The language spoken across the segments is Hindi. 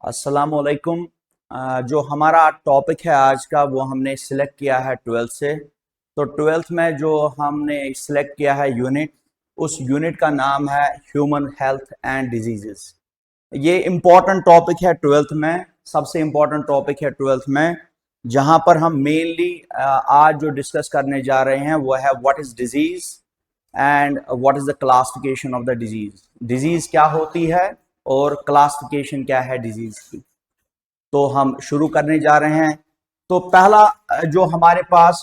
अस्सलामुअलैकुम। जो हमारा टॉपिक है आज का वो हमने सिलेक्ट किया है ट्वेल्थ से। तो ट्वेल्थ में जो हमने सिलेक्ट किया है यूनिट, उस यूनिट का नाम है ह्यूमन हेल्थ एंड डिजीजेस। ये इम्पॉर्टेंट टॉपिक है ट्वेल्थ में, सबसे इम्पॉर्टेंट टॉपिक है ट्वेल्थ में, जहाँ पर हम मेनली आज जो डिस्कस करने जा रहे हैं वो है what is disease and what is the classification of the disease. Disease क्या होती है और क्लासिफिकेशन क्या है डिजीज की। तो हम शुरू करने जा रहे हैं। तो पहला जो हमारे पास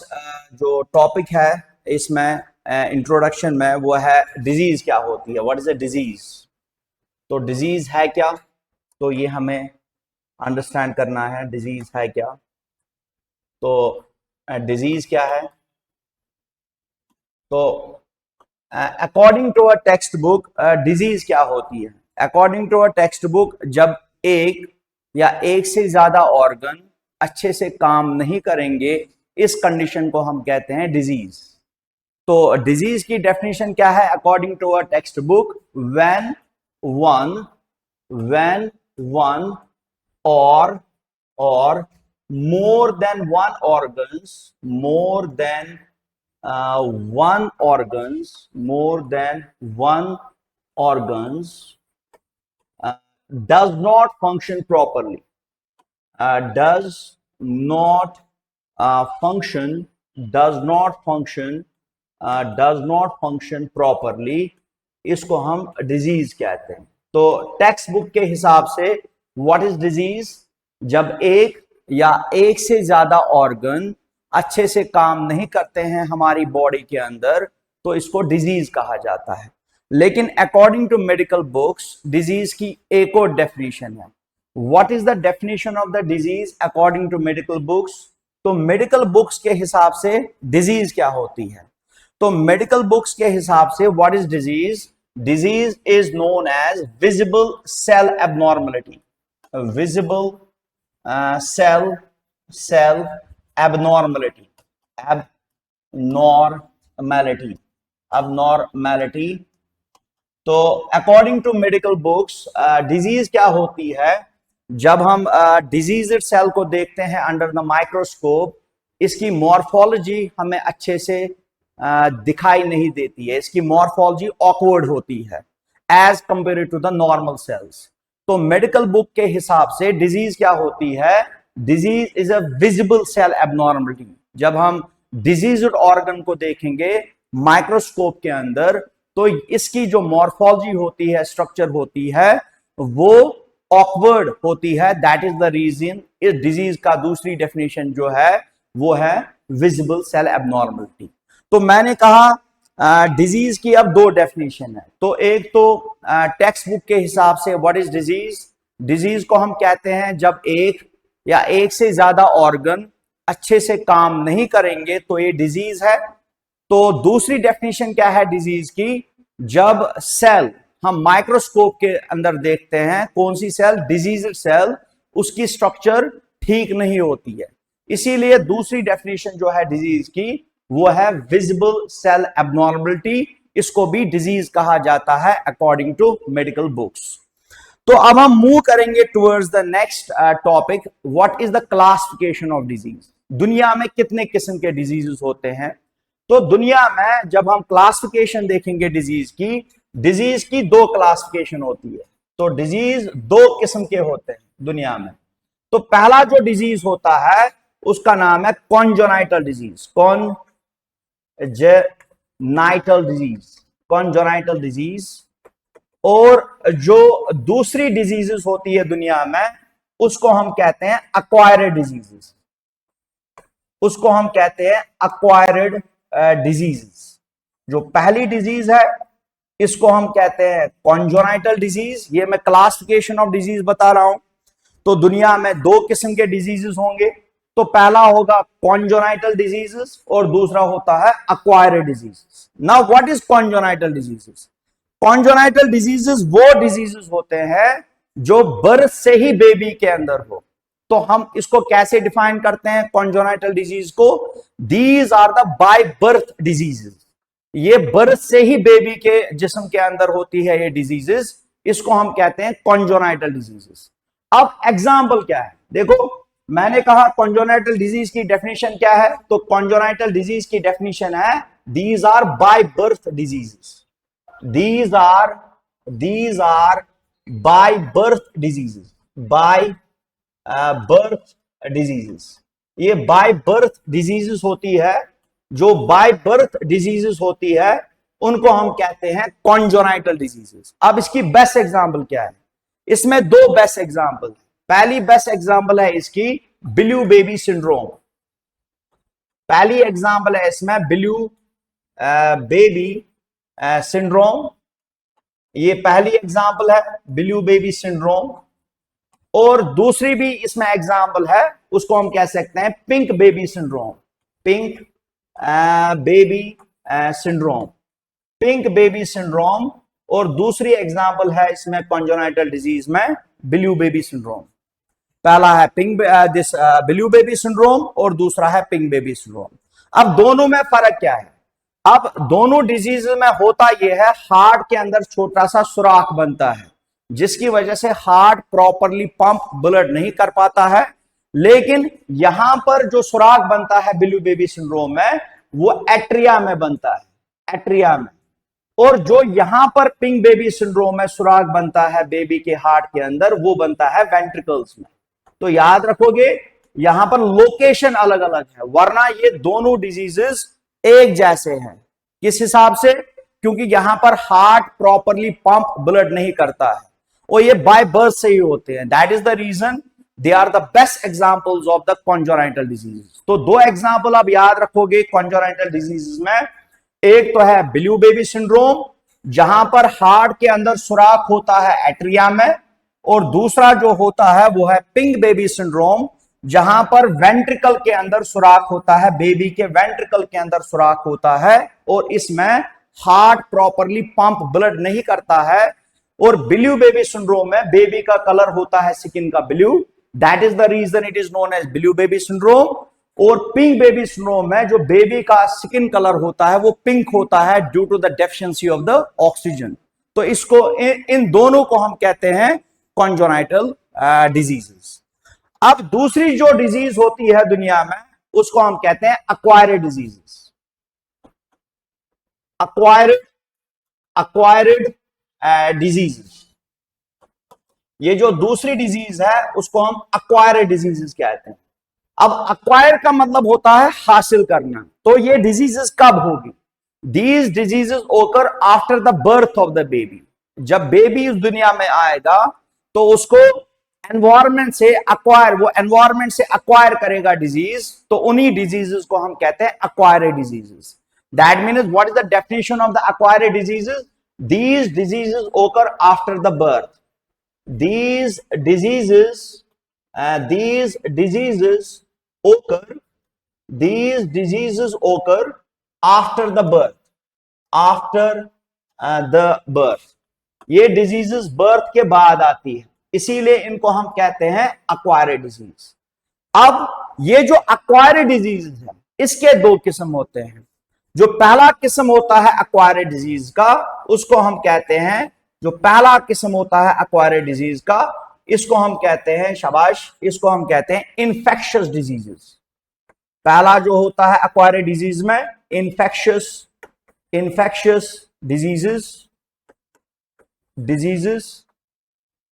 जो टॉपिक है इसमें इंट्रोडक्शन में वो है डिजीज क्या होती है, व्हाट इज अ डिजीज। तो डिजीज है क्या, तो ये हमें अंडरस्टैंड करना है डिजीज है क्या। तो डिजीज क्या है, तो according to a text book disease क्या होती है। According to a text book, जब एक या एक से ज्यादा ऑर्गन अच्छे से काम नहीं करेंगे, इस कंडीशन को हम कहते हैं डिजीज। तो डिजीज की डेफिनेशन क्या है according to a text book, when one or more than one organs more than one organs does not function properly, does not function does not function does not function properly, इसको हम डिजीज कहते हैं। तो टेक्स्ट बुक के हिसाब से व्हाट इज डिजीज, जब एक या एक से ज्यादा ऑर्गन अच्छे से काम नहीं करते हैं हमारी बॉडी के अंदर, तो इसको डिजीज कहा जाता है। लेकिन according to medical books disease की एक और डेफिनेशन है। What is the definition of the disease according to medical books. तो मेडिकल बुक्स के हिसाब से डिजीज क्या होती है, तो मेडिकल बुक्स के हिसाब से what is disease, disease is known as visible cell abnormality, visible cell abnormality, abnormality. तो according to medical books disease क्या होती है, जब हम डिजीज्ड सेल को देखते हैं अंडर द माइक्रोस्कोप, इसकी मॉर्फोलॉजी हमें अच्छे से दिखाई नहीं देती है, इसकी मॉर्फोलॉजी ऑकवर्ड होती है as compare to the normal cells. तो मेडिकल बुक के हिसाब से डिजीज क्या होती है, disease is a visible cell abnormality. जब हम डिजीज्ड ऑर्गन को देखेंगे माइक्रोस्कोप के अंदर, तो इसकी जो मॉर्फोलॉजी होती है, स्ट्रक्चर होती है, वो ऑकवर्ड होती है। दैट इज द रीजन इस डिजीज का दूसरी डेफिनेशन जो है वो है विजिबल सेल एबनॉर्मलिटी। तो मैंने कहा डिजीज की अब दो डेफिनेशन है। तो एक तो टेक्स्ट बुक के हिसाब से व्हाट इज डिजीज, डिजीज को हम कहते हैं जब एक या एक से ज्यादा ऑर्गन अच्छे से काम नहीं करेंगे तो ये डिजीज है। तो दूसरी डेफिनेशन क्या है डिजीज की, जब सेल हम माइक्रोस्कोप के अंदर देखते हैं, कौन सी सेल, डिजीज्ड सेल, उसकी स्ट्रक्चर ठीक नहीं होती है। इसीलिए दूसरी डेफिनेशन जो है डिजीज की वो है विजिबल सेल एबनॉर्मलिटी, इसको भी डिजीज कहा जाता है अकॉर्डिंग टू मेडिकल बुक्स। तो अब हम मूव करेंगे towards the next topic, what is the classification of disease. दुनिया में कितने किस्म के डिजीजेस होते हैं। तो दुनिया में जब हम क्लासिफिकेशन देखेंगे डिजीज की दो क्लासिफिकेशन होती है। तो डिजीज दो किस्म के होते हैं दुनिया में। तो पहला जो डिजीज होता है उसका नाम है कॉन्जेनाइटल डिजीज, कॉन्जेनाइटल डिजीज। और जो दूसरी डिजीजेस होती है दुनिया में उसको हम कहते हैं अक्वायर्ड डिजीजेस, उसको हम कहते हैं अक्वायर्ड डिजीजेस। जो पहली डिजीज है इसको हम कहते हैं कॉन्जेनाइटल डिजीज। ये मैं क्लासिफिकेशन ऑफ डिजीज बता रहा हूं। तो दुनिया में दो किस्म के डिजीजेस होंगे। तो पहला होगा कॉन्जेनाइटल डिजीजेस और दूसरा होता है acquired diseases. Now what is congenital diseases. Congenital diseases वो डिजीजेस होते हैं जो बर्थ से ही बेबी के अंदर हो। तो हम इसको कैसे डिफाइन करते हैं कॉन्जेनाइटल डिजीज को, these are the by birth diseases. ये बर्थ से ही बेबी के जिस्म के अंदर होती है ये डिजीजेस, इसको हम कहते हैं कॉन्जेनाइटल डिजीजेस। अब एग्जाम्पल क्या है, देखो मैंने कहा कॉन्जोनाइटल डिजीज की डेफिनेशन क्या है, तो कॉन्जोनाइटल डिजीज की डेफिनेशन है these are by birth diseases, these are by birth diseases, by birth diseases। ये by birth diseases होती है, जो by birth diseases होती है उनको हम कहते हैं कॉन्जोनाइटल डिजीजेस। अब इसकी बेस्ट एग्जांपल क्या है, इसमें दो बेस्ट एग्जांपल। पहली बेस्ट एग्जांपल है इसकी बिल्यू बेबी सिंड्रोम, पहली एग्जांपल है इसमें बिल्यू बेबी सिंड्रोम, ये पहली एग्जांपल है बिल्यू बेबी सिंड्रोम। और दूसरी भी इसमें एग्जांपल है, उसको हम कह सकते हैं pink baby syndrome, pink baby syndrome, pink baby syndrome. और दूसरी एग्जांपल है इसमें कॉन्जोनाइटल डिजीज में बिल्यू बेबी सिंड्रोम। पहला है pink this blew baby syndrome और दूसरा है पिंक बेबी सिंड्रोम। अब दोनों में फर्क क्या है, अब दोनों डिजीज में होता यह है हार्ट के अंदर छोटा सा सुराख बनता है, जिसकी वजह से हार्ट प्रॉपरली पंप ब्लड नहीं कर पाता है। लेकिन यहां पर जो सुराख बनता है बिल्यू बेबी सिंड्रोम में वो एट्रिया में बनता है, एट्रिया में। और जो यहां पर पिंक बेबी सिंड्रोम में सुराख बनता है बेबी के हार्ट के अंदर, वो बनता है वेंट्रिकल्स में। तो याद रखोगे यहां पर लोकेशन अलग अलग है, वरना ये दोनों डिजीजेस एक जैसे हैं। किस हिसाब से, क्योंकि यहां पर हार्ट प्रॉपरली पंप ब्लड नहीं करता है और ये बाय बर्थ से ही होते हैं। That is the reason they are the best examples of the congenital diseases. तो दो एग्जांपल आप याद रखोगे कॉन्जोनाइटल डिजीजेस में, एक तो है बिल्यू बेबी सिंड्रोम जहां पर हार्ट के अंदर सुराख होता है एट्रिया में, और दूसरा जो होता है वो है पिंक बेबी सिंड्रोम जहां पर वेंट्रिकल के अंदर सुराख होता है, बेबी के वेंट्रिकल के अंदर सुराख होता है और इसमें हार्ट प्रॉपरली पंप ब्लड नहीं करता है। और बिल्यू बेबी सिंड्रोम में बेबी का कलर होता है स्किन का blue, that is the reason it is known as blue baby syndrome. और पिंक बेबी सिंड्रोम में जो बेबी का स्किन कलर होता है वो पिंक होता है due to the deficiency of the oxygen. तो इसको इन दोनों को हम कहते हैं कॉन्जोनाइटल डिजीजेस। अब दूसरी जो डिजीज होती है दुनिया में उसको हम कहते हैं अक्वायर्ड डिजीजेस, अक्वायर्ड डिजीजेस। ये जो दूसरी डिजीज है उसको हम अक्वायर्ड डिजीजेस कहते हैं। अब अक्वायर का मतलब होता है हासिल करना। तो ये डिजीजेस कब होगी, दीज डिजीजेस ओकर after the birth of the baby. जब बेबी इस दुनिया में आएगा तो उसको एनवायरमेंट से अक्वायर, वो एनवायरमेंट से अक्वायर करेगा डिजीज, तो उन्हीं डिजीजेस को हम कहते हैं acquired diseases. That means what is the definition of the acquired diseases, these diseases occur after the birth, these diseases occur after the birth, after the birth। ये डिजीजेस बर्थ के बाद आती है, इसीलिए इनको हम कहते हैं अक्वायर्ड डिजीज। अब ये जो अक्वायर्ड डिजीज है इसके दो किस्म होते हैं। जो पहला किस्म होता है अक्वायर्ड डिजीज का उसको हम कहते हैं, जो पहला किस्म होता है अक्वायर्ड डिजीज का इसको हम कहते हैं, शाबाश, इसको हम कहते हैं इन्फेक्शियस डिजीजेस। पहला जो होता है अक्वायर्ड डिजीज में इन्फेक्शियस डिजीजेस।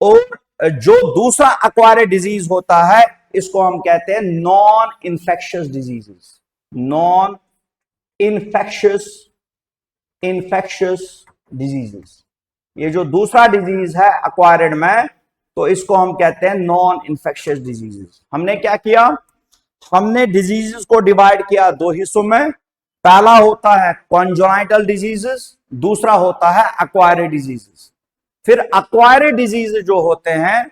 और जो दूसरा अक्वायर्ड डिजीज होता है इसको हम कहते हैं non infectious diseases, non infectious diseases. ये जो दूसरा डिजीज है अक्वायर्ड में तो इसको हम कहते हैं नॉन इन्फेक्शियस डिजीजेस। हमने क्या किया, हमने डिजीजेस को डिवाइड किया दो हिस्सों में। पहला होता है कॉन्जोनाइटल डिजीजेस, दूसरा होता है अक्वायर्ड डिजीजेस। फिर अक्वायर्ड डिजीज जो होते हैं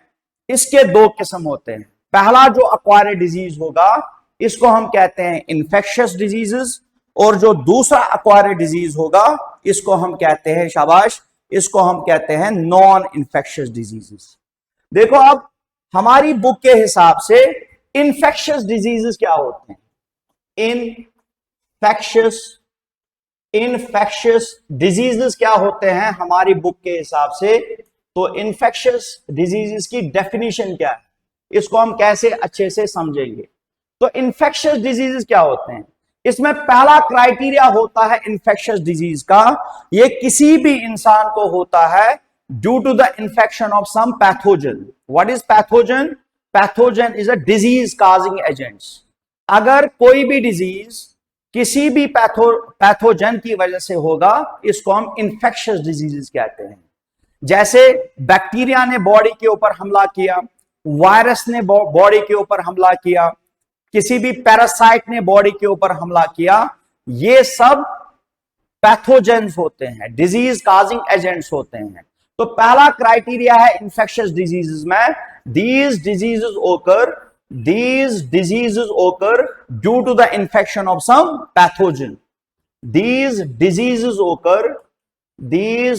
इसके दो किस्म होते हैं। पहला जो अक्वायर्ड डिजीज होगा इसको हम कहते हैं इन्फेक्शियस डिजीजेस, और जो दूसरा अक्वायर्ड डिजीज होगा इसको हम कहते हैं, शाबाश, इसको हम कहते हैं नॉन इन्फेक्शियस डिजीजेस। देखो अब हमारी बुक के हिसाब से इन्फेक्शियस डिजीजेस क्या होते हैं, इन्फेक्शियस डिजीजेस क्या होते हैं हमारी बुक के हिसाब से, तो इन्फेक्शियस डिजीजेस की डेफिनेशन क्या है, इसको हम कैसे अच्छे से समझेंगे। तो इन्फेक्शियस डिजीजेस क्या होते हैं, इसमें पहला क्राइटेरिया होता है इन्फेक्शियस डिजीज का, ये किसी भी इंसान को होता है due to the infection of some pathogen. What is pathogen? Pathogen is a disease causing agents. अगर कोई भी डिजीज किसी भी पैथोजन की वजह से होगा, इसको हम इन्फेक्शियस डिजीजेस कहते हैं। जैसे बैक्टीरिया ने बॉडी के ऊपर हमला किया, वायरस ने बॉडी के ऊपर हमला किया, किसी भी पैरासाइट ने बॉडी के ऊपर हमला किया, ये सब पैथोजेंस होते हैं, डिजीज काजिंग एजेंट्स होते हैं। तो पहला क्राइटेरिया है इन्फेक्शियस डिजीजेस में, these diseases occur due to the infection of some pathogen. These diseases occur due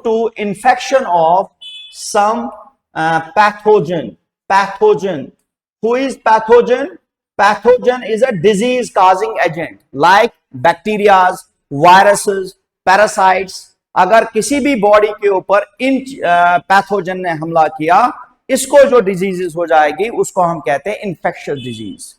to infection of some pathogen. Who is pathogen? Pathogen is a disease causing agent like bacteria, viruses, parasites. अगर किसी भी बॉडी के ऊपर इन पैथोजन ने हमला किया, इसको जो डिजीजेस हो जाएगी उसको हम कहते हैं इन्फेक्शियस डिजीज।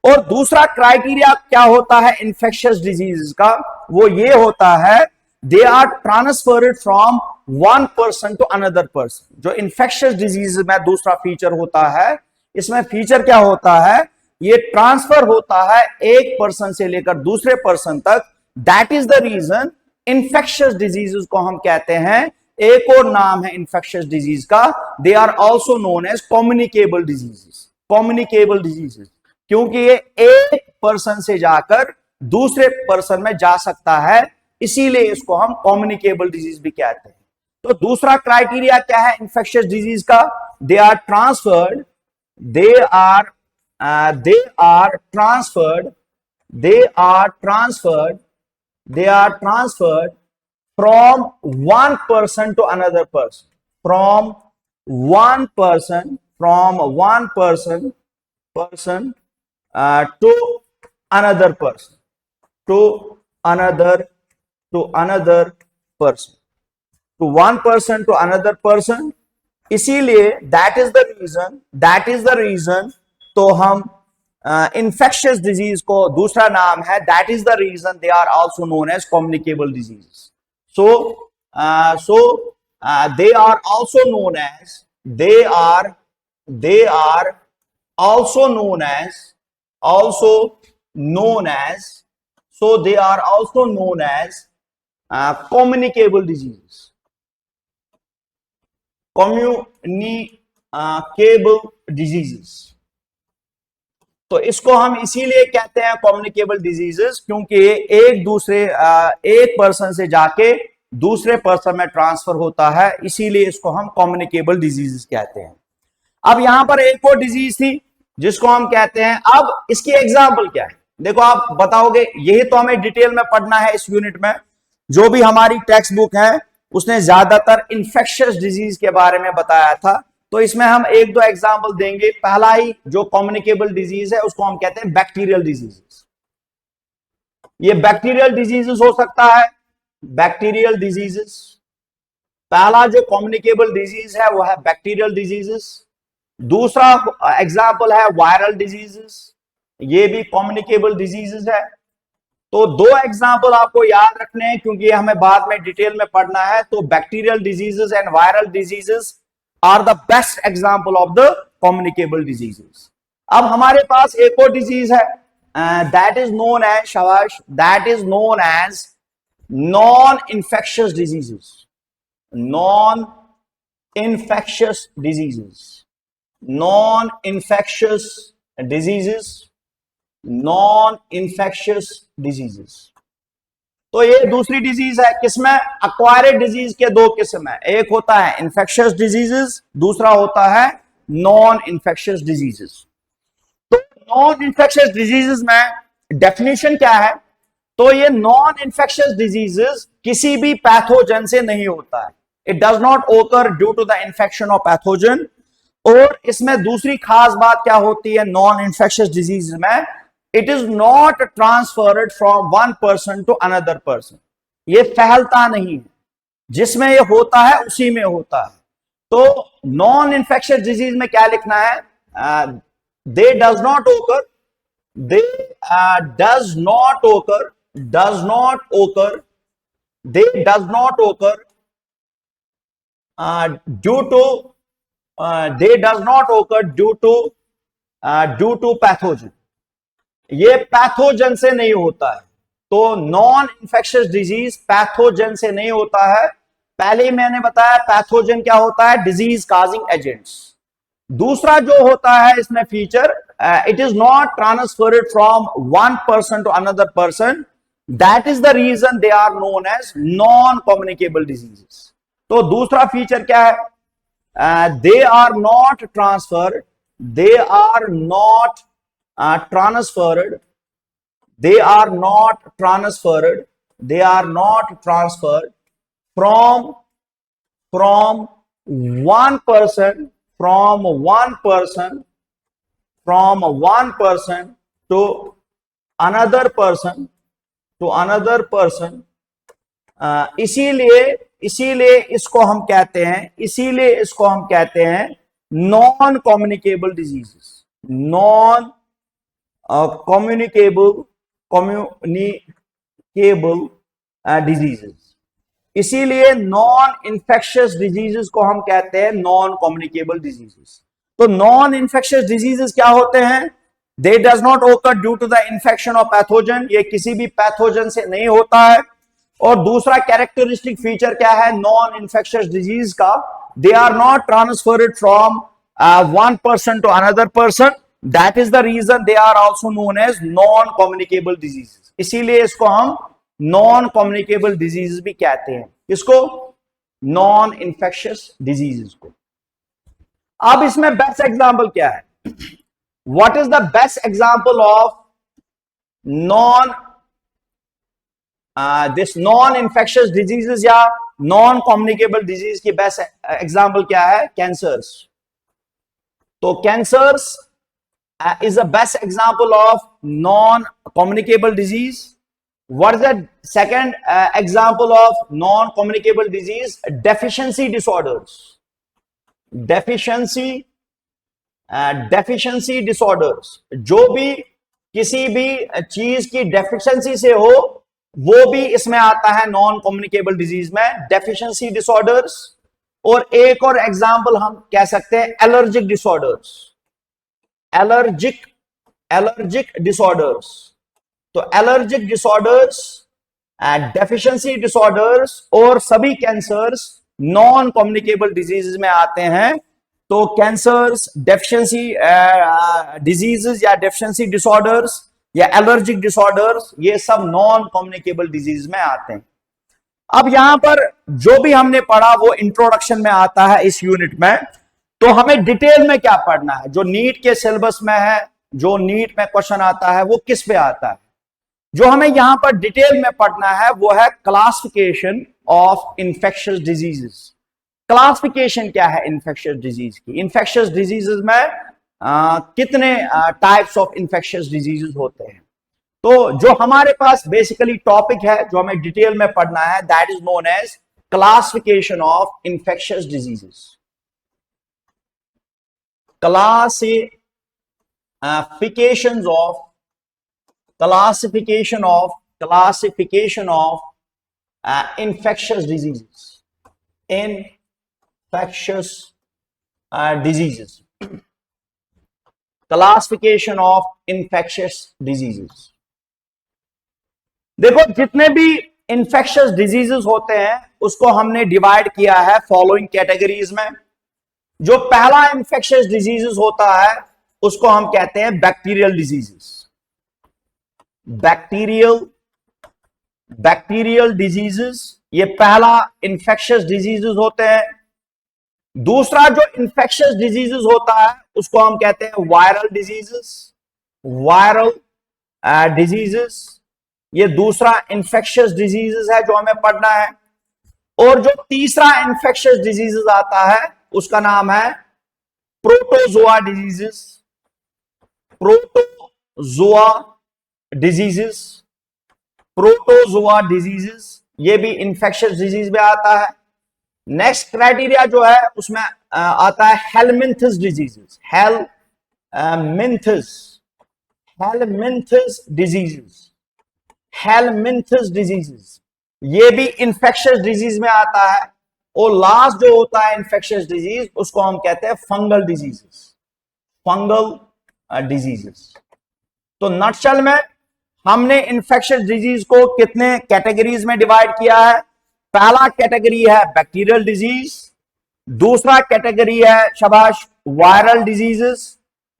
और दूसरा क्राइटेरिया क्या होता है इन्फेक्शियस डिजीज का, वो ये होता है they are transferred from one person to another person. जो इन्फेक्शियस डिजीज में दूसरा फीचर होता है, इसमें फीचर क्या होता है, ये ट्रांसफर होता है एक पर्सन से लेकर दूसरे पर्सन तक। That is the reason infectious diseases को हम कहते हैं, एक और नाम है इन्फेक्शियस डिजीज का, they are also known as communicable diseases. Communicable diseases क्योंकि ये एक पर्सन से जाकर दूसरे पर्सन में जा सकता है, इसीलिए इसको हम कम्युनिकेबल डिजीज भी कहते हैं। तो दूसरा क्राइटेरिया क्या है इन्फेक्शियस डिजीज का, they are transferred from one person to another person, from one person to another person, to one person to another person। इसीलिए दैट इज द रीजन तो हम इन्फेक्शियस डिजीज को दूसरा नाम है, that is the reason they are also known as communicable diseases. So they are also known as communicable diseases। communicable diseases तो इसको हम इसीलिए कहते हैं कम्युनिकेबल डिजीजेस क्योंकि एक पर्सन से जाके दूसरे पर्सन में ट्रांसफर होता है, इसीलिए इसको हम कम्युनिकेबल डिजीजेस कहते हैं। अब यहां पर एक और डिजीज थी जिसको हम कहते हैं, अब इसकी एग्जांपल क्या है, देखो आप बताओगे, यही तो हमें डिटेल में पढ़ना है इस यूनिट में। जो भी हमारी टेक्स्ट बुक है उसने ज्यादातर इन्फेक्शियस डिजीज के बारे में बताया था, तो इसमें हम एक दो एग्जाम्पल देंगे। पहला ही जो कम्युनिकेबल डिजीज है उसको हम कहते हैं बैक्टीरियल डिजीजेस। ये बैक्टीरियल डिजीजेस हो सकता है, बैक्टीरियल डिजीजेस। पहला जो कम्युनिकेबल डिजीज है वो है बैक्टीरियल डिजीजेस। दूसरा एग्जाम्पल है वायरल डिजीजेस, ये भी कम्युनिकेबल डिजीजेस है। तो दो एग्जाम्पल आपको याद रखने हैं क्योंकि हमें बाद में डिटेल में पढ़ना है। तो bacterial diseases and viral diseases are the best example of the communicable diseases। अब हमारे पास एक और डिजीज है, that is known as शाबाश, that is known as non-infectious diseases। non-infectious diseases तो ये दूसरी डिजीज है, किसमें, एक्वायर्ड डिजीज के दो किस्म है, एक होता है इन्फेक्शियस डिजीजेस, दूसरा होता है नॉन इन्फेक्शियस डिजीजेस। तो नॉन इन्फेक्शियस डिजीजेस में डेफिनेशन क्या है, तो ये नॉन इन्फेक्शियस डिजीजेस किसी भी पैथोजन से नहीं होता है, it does not occur due to the infection of pathogen. और इसमें दूसरी खास बात क्या होती है नॉन इन्फेक्शियस डिजीज में, it is not transferred from one person to another person, ये फैलता नहीं है, जिसमें ये होता है उसी में होता है। तो नॉन इन्फेक्शियस डिजीज में क्या लिखना है, दे does not occur, they does not occur, does not occur, they does not occur due to, they does not occur due to pathogen, ये पैथोजन से नहीं होता है। तो नॉन इन्फेक्शियस डिजीज पैथोजन से नहीं होता है। पहले ही मैंने बताया पैथोजन क्या होता है, डिजीज काजिंग एजेंट्स। दूसरा जो होता है इसमें feature, it is not transferred from one person to another person, that is the reason they are known as non communicable diseases. तो दूसरा फीचर क्या है, they are not transferred, they are not transferred, they are not transferred, they are not transferred from one person, from one person to another person, to another person। इसीलिए इसको हम कहते हैं, इसीलिए इसको हम कहते हैं non communicable diseases, non communicable diseases. इसीलिए नॉन इन्फेक्शियस डिजीजेस को हम कहते हैं नॉन कम्युनिकेबल डिजीजेस। तो नॉन इन्फेक्शियस डिजीजेस क्या होते हैं, they does not occur due to the infection of pathogen, ये किसी भी पैथोजन से नहीं होता है। और दूसरा कैरेक्टरिस्टिक फीचर क्या है नॉन इन्फेक्शियस डिजीज का, they are not transferred from one person to another person, that is the reason they are also known as non communicable diseases. इसीलिए इसको हम नॉन कम्युनिकेबल डिजीज भी कहते हैं, इसको नॉन इन्फेक्शियस डिजीजेस को। अब इसमें बेस्ट एग्जांपल क्या है, what is the best example of non this non infectious diseases या नॉन कम्युनिकेबल डिजीज की बेस्ट एग्जांपल क्या है, कैंसर्स। तो cancers is the best example of non communicable disease. What is the second example of non communicable disease, deficiency disorders, deficiency disorders, जो भी किसी भी चीज की डेफिशिएंसी से हो वो भी इसमें आता है नॉन कम्युनिकेबल डिजीज में, डेफिशिएंसी डिसऑर्डर्स। और एक और एग्जांपल हम कह सकते हैं एलर्जिक डिसऑर्डर्स, एलर्जिक डिसऑर्डर्स। तो एलर्जिक डिसऑर्डर्स, डेफिशिएंसी डिसऑर्डर्स और सभी कैंसर्स नॉन कम्युनिकेबल डिजीज में आते हैं। तो कैंसर्स, डेफिशिएंसी डिजीजेस या डेफिशिएंसी डिसऑर्डर्स या एलर्जिक डिसऑर्डर्स, ये सब नॉन कम्युनिकेबल डिजीज में आते हैं। अब यहां पर जो भी हमने पढ़ा वो इंट्रोडक्शन में आता है इस यूनिट में। तो हमें डिटेल में क्या पढ़ना है, जो नीट के सिलेबस में है, जो नीट में क्वेश्चन आता है वो किस पे आता है। जो हमें यहां पर डिटेल में पढ़ना है वो है classification of infectious diseases. Classification क्या है इन्फेक्शियस डिजीज की, इन्फेक्शियस डिजीजेस में कितने टाइप्स ऑफ इन्फेक्शियस डिजीजेस होते हैं। तो जो हमारे पास बेसिकली टॉपिक है जो हमें डिटेल में पढ़ना है, that is known as classification of infectious diseases. Classification of infectious diseases, classification of infectious diseases. देखो जितने भी इन्फेक्शियस डिजीजेस होते हैं उसको हमने डिवाइड किया है फॉलोइंग कैटेगरीज में। जो पहला इन्फेक्शियस डिजीजेस होता है उसको हम कहते हैं बैक्टीरियल डिजीजेस। बैक्टीरियल डिजीजेस ये पहला इन्फेक्शियस डिजीजेस होते हैं। दूसरा जो इन्फेक्शियस डिजीजेस होता है उसको हम कहते हैं वायरल डिजीजेस। ये दूसरा इन्फेक्शियस डिजीजेस है जो हमें पढ़ना है। और जो तीसरा इन्फेक्शियस डिजीजेस आता है उसका नाम है protozoa diseases, protozoa diseases, protozoa diseases, ये भी इंफेक्शियस डिजीज में आता है। नेक्स्ट क्राइटेरिया जो है उसमें आता है helminths diseases, helminths, helminths diseases, helminths diseases, ये भी इंफेक्शियस डिजीज में आता है। और लास्ट जो होता है इंफेक्शियस डिजीज, उसको हम कहते हैं फंगल डिजीजेस, फंगल डिजीजेस। तो नटशल में हमने इंफेक्शियस डिजीज को कितने कैटेगरीज में डिवाइड किया है। पहला कैटेगरी है बैक्टीरियल डिजीज, दूसरा कैटेगरी है शाबाश वायरल डिजीजेस,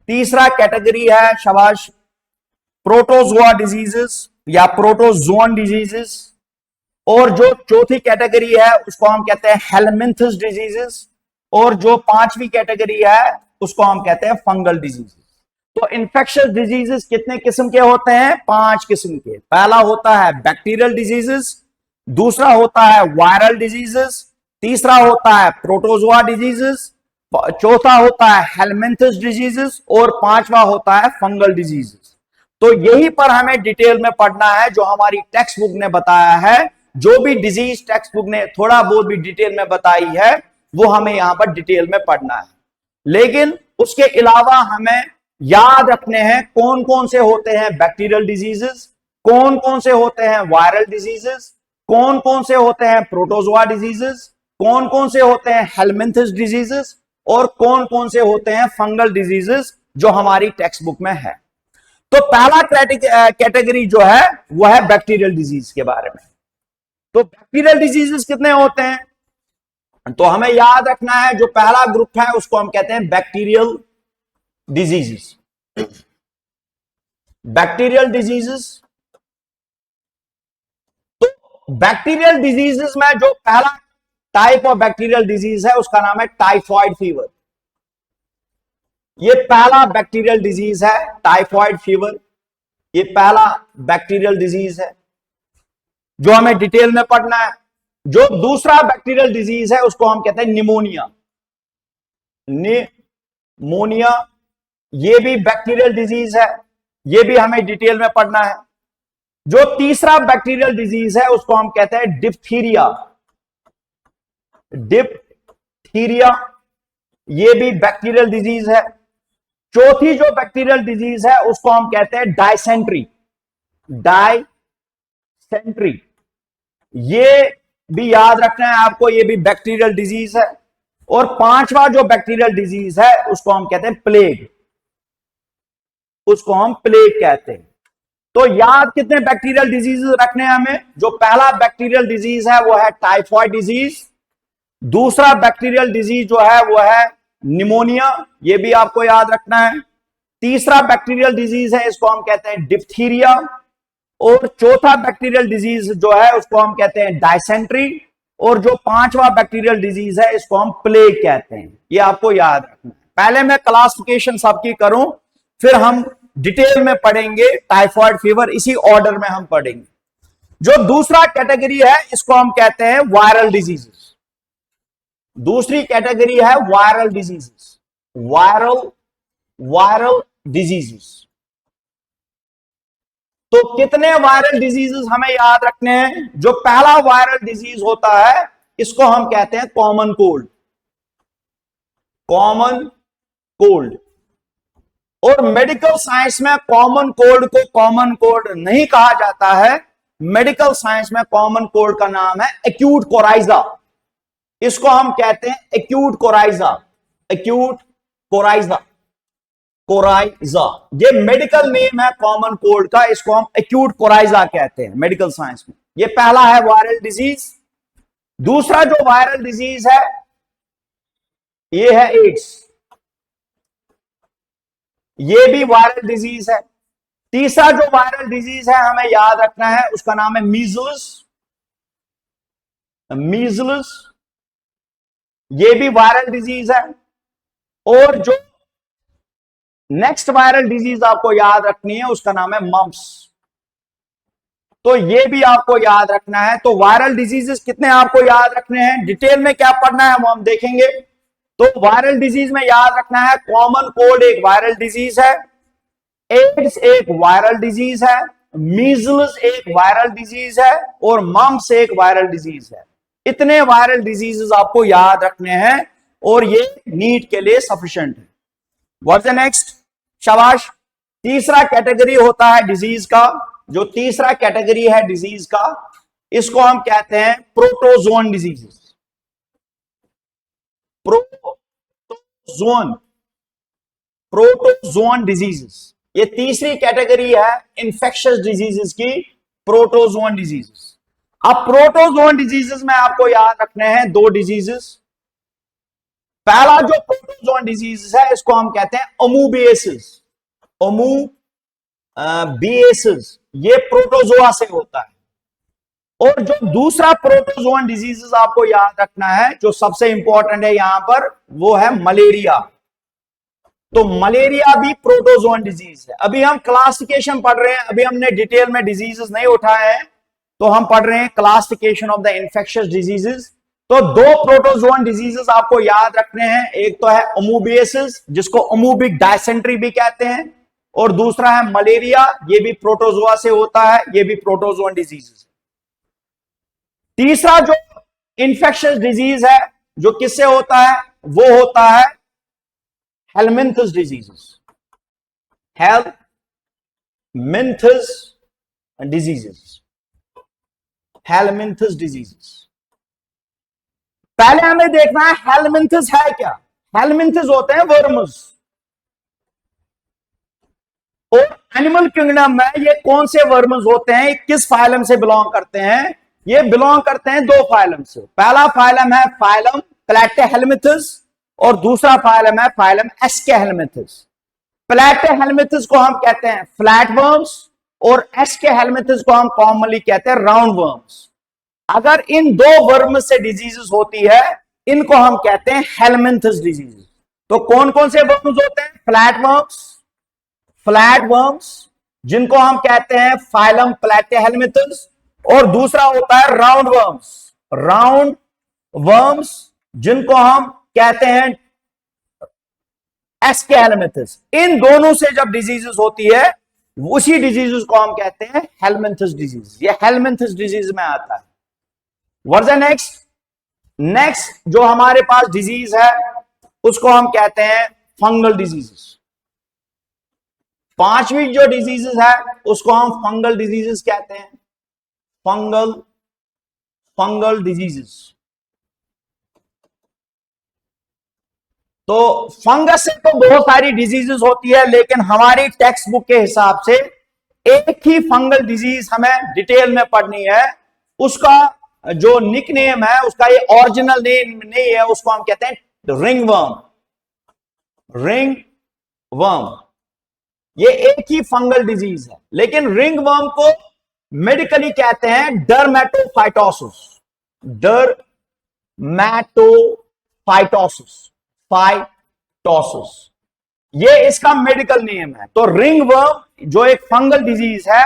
तीसरा कैटेगरी है शाबाश प्रोटोजोआ डिजीजेस या प्रोटोजोन डिजीजेस, और जो चौथी कैटेगरी है उसको हम कहते हैं हेलमिंथस डिजीजेस, और जो पांचवी कैटेगरी है उसको हम कहते हैं फंगल डिजीजेस। तो इंफेक्शियस डिजीजेस कितने किस्म के होते हैं, 5 किस्म के। पहला होता है बैक्टीरियल डिजीजेस, दूसरा होता है वायरल डिजीजेस, तीसरा होता है प्रोटोजोआ डिजीजेस, चौथा होता है हेलमिंथस डिजीजेस, और पांचवा होता है फंगल डिजीजेस। तो यही पर हमें डिटेल में पढ़ना है जो हमारी टेक्स्ट बुक ने बताया है। जो भी डिजीज टेक्स्ट बुक ने थोड़ा बहुत भी डिटेल में बताई है वो हमें यहां पर डिटेल में पढ़ना है। लेकिन उसके अलावा हमें याद रखने हैं कौन कौन से होते हैं बैक्टीरियल डिजीजेस, कौन कौन से होते हैं वायरल डिजीजेस, कौन कौन से होते हैं प्रोटोजोआ डिजीजेस, कौन कौन से होते हैं हेलमिंथस डिजीजेस, और कौन कौन से होते हैं फंगल डिजीजेस जो हमारी टेक्स्ट बुक में है। तो पहला कैटेगरी जो है वह है बैक्टीरियल डिजीज के बारे में। तो बैक्टीरियल डिजीजेस कितने होते हैं, तो हमें याद रखना है जो पहला ग्रुप है उसको हम कहते हैं बैक्टीरियल डिजीजेस। बैक्टीरियल डिजीजेस, तो बैक्टीरियल डिजीजेस में जो पहला टाइप ऑफ बैक्टीरियल डिजीज है उसका नाम है टाइफॉइड फीवर। ये पहला बैक्टीरियल डिजीज है टाइफॉइड फीवर, ये पहला बैक्टीरियल डिजीज है जो हमें डिटेल में पढ़ना है। जो दूसरा बैक्टीरियल डिजीज है उसको हम कहते हैं निमोनिया, निमोनिया, ये भी बैक्टीरियल डिजीज है, ये भी हमें डिटेल में पढ़ना है। जो तीसरा बैक्टीरियल डिजीज है उसको हम कहते हैं डिप्थीरिया, डिप्थीरिया, ये भी बैक्टीरियल डिजीज है। चौथी जो बैक्टीरियल डिजीज है उसको हम कहते हैं डायसेंट्री, डायसेंट्री, ये भी याद रखना है आपको, ये भी बैक्टीरियल डिजीज है। और पांचवा जो बैक्टीरियल डिजीज है उसको हम कहते हैं प्लेग, उसको हम प्लेग कहते हैं। तो याद कितने बैक्टीरियल डिजीज रखने हैं हमें। जो पहला बैक्टीरियल डिजीज है वो है टाइफॉइड डिजीज, दूसरा बैक्टीरियल डिजीज जो है वो है निमोनिया, ये भी आपको याद रखना है। तीसरा बैक्टीरियल डिजीज है इसको हम कहते हैं डिप्थीरिया, और चौथा बैक्टीरियल डिजीज जो है उसको हम कहते हैं डायसेंट्री, और जो पांचवा बैक्टीरियल डिजीज है इसको हम प्लेग कहते हैं। ये आपको याद रखना है। पहले मैं क्लासिफिकेशन सबकी करूं फिर हम डिटेल में पढ़ेंगे टाइफॉइड फीवर, इसी ऑर्डर में हम पढ़ेंगे। जो दूसरा कैटेगरी है इसको हम कहते हैं वायरल डिजीजेस, दूसरी कैटेगरी है वायरल डिजीजेस, वायरल डिजीजेस। तो कितने वायरल डिजीजेस हमें याद रखने हैं। जो पहला वायरल डिजीज होता है इसको हम कहते हैं कॉमन कोल्ड, कॉमन कोल्ड। और मेडिकल साइंस में कॉमन कोल्ड को कॉमन कोल्ड नहीं कहा जाता है, मेडिकल साइंस में कॉमन कोल्ड का नाम है एक्यूट कोराइजा, इसको हम कहते हैं acute coryza, acute coryza, coryza, ये मेडिकल नेम है कॉमन कोल्ड का, इसको हम एक्यूट कोराइजा कहते हैं मेडिकल साइंस में। ये पहला है वायरल डिजीज। दूसरा जो वायरल डिजीज है ये है एड्स, ये भी वायरल डिजीज है। तीसरा जो वायरल डिजीज है हमें याद रखना है उसका नाम है मीजल्स, मीजल्स, ये भी वायरल डिजीज है। और जो नेक्स्ट वायरल डिजीज आपको याद रखनी है उसका नाम है मम्प्स, तो ये भी आपको याद रखना है। तो वायरल डिजीजेस कितने आपको याद रखने हैं, डिटेल में क्या पढ़ना है वो हम देखेंगे। तो वायरल डिजीज में याद रखना है, कॉमन कोल्ड एक वायरल डिजीज है, एड्स एक वायरल डिजीज है, मीजल्स एक वायरल डिजीज है और मम्प्स एक वायरल डिजीज है। इतने वायरल डिजीजेस आपको याद रखने हैं और ये नीट के लिए सफिशिएंट है। What's the next? शाबाश। तीसरा कैटेगरी होता है डिजीज का, जो तीसरा कैटेगरी है डिजीज का, इसको हम कहते हैं प्रोटोजोन डिजीजेस। प्रोटोजोन डिजीजेस, ये तीसरी कैटेगरी है इंफेक्शियस डिजीजेस की, प्रोटोजोन डिजीजेस। अब प्रोटोजोन डिजीजेस में आपको याद रखने हैं दो डिजीजेस। पहला जो प्रोटोजोन डिजीज है इसको हम कहते हैं अमूबिएसिस। अमूबिएसिस ये प्रोटोजोआ से होता है। और जो दूसरा प्रोटोजोन डिजीजेस आपको याद रखना है, जो सबसे इंपॉर्टेंट है यहां पर, वो है मलेरिया। तो मलेरिया भी प्रोटोजोन डिजीज है। अभी हम क्लासिफिकेशन पढ़ रहे हैं, अभी हमने डिटेल में डिजीजेस नहीं उठाए हैं, तो हम पढ़ रहे हैं classification of the infectious diseases. तो दो प्रोटोजोन डिजीजेस आपको याद रखने हैं, एक तो है अमूबिएसिस जिसको अमूबिक डायसेंट्री भी कहते हैं, और दूसरा है मलेरिया, ये भी प्रोटोजोआ से होता है, ये भी प्रोटोजोन डिजीजेस। तीसरा जो इंफेक्शियस डिजीज है जो किससे होता है, वो होता है helminths diseases. Helminths diseases, helminths diseases. पहले हमें देखना है हेलमिंथस है क्या। हेलमिंथस होते हैं वर्म्स, और एनिमल किंगडम में ये कौन से वर्म्स होते हैं, किस फाइलम से बिलोंग करते हैं? ये बिलोंग करते हैं दो फाइलम से। पहला फाइलम है फाइलम प्लैटेहेलमिंथस और दूसरा फाइलम है फाइलम एस्केहेलमिंथस। प्लैटेहेलमिंथस को हम कहते हैं फ्लैट वर्म्स और एस्केहेलमिंथस को हम कॉमनली कहते हैं राउंड वर्म्स। अगर इन दो वर्म से डिजीजेस होती है, इनको हम कहते हैं हेलमिंथस डिजीज। तो कौन कौन से वर्म्स होते हैं? फ्लैट वर्म्स जिनको हम कहते हैं फाइलम प्लैटेहेलमिंथस, और दूसरा होता है राउंड वर्म्स जिनको हम कहते हैं एस्केहेलमिंथस। इन दोनों से जब डिजीजेस होती है, उसी डिजीजेस को हम कहते हैं हेलमिंथस डिजीज। ये हेलमिंथस डिजीज में आता है। What's the next? नेक्स्ट जो हमारे पास डिजीज है उसको हम कहते हैं फंगल डिजीजेस। पांचवी जो डिजीजेस है उसको हम फंगल डिजीजेस कहते हैं। Fungal diseases. तो फंगस से तो बहुत सारी डिजीजेस होती है, लेकिन हमारी टेक्स्ट बुक के हिसाब से एक ही फंगल डिजीज हमें डिटेल में पढ़नी है। उसका जो निक नेम है, उसका ये ओरिजिनल नेम नहीं है, उसको हम कहते हैं रिंगवर्म। ये एक ही फंगल डिजीज है, लेकिन रिंगवर्म को मेडिकली कहते हैं डर्मेटोफाइटोसिस। ये इसका मेडिकल नेम है। तो रिंगवर्म जो एक फंगल डिजीज है,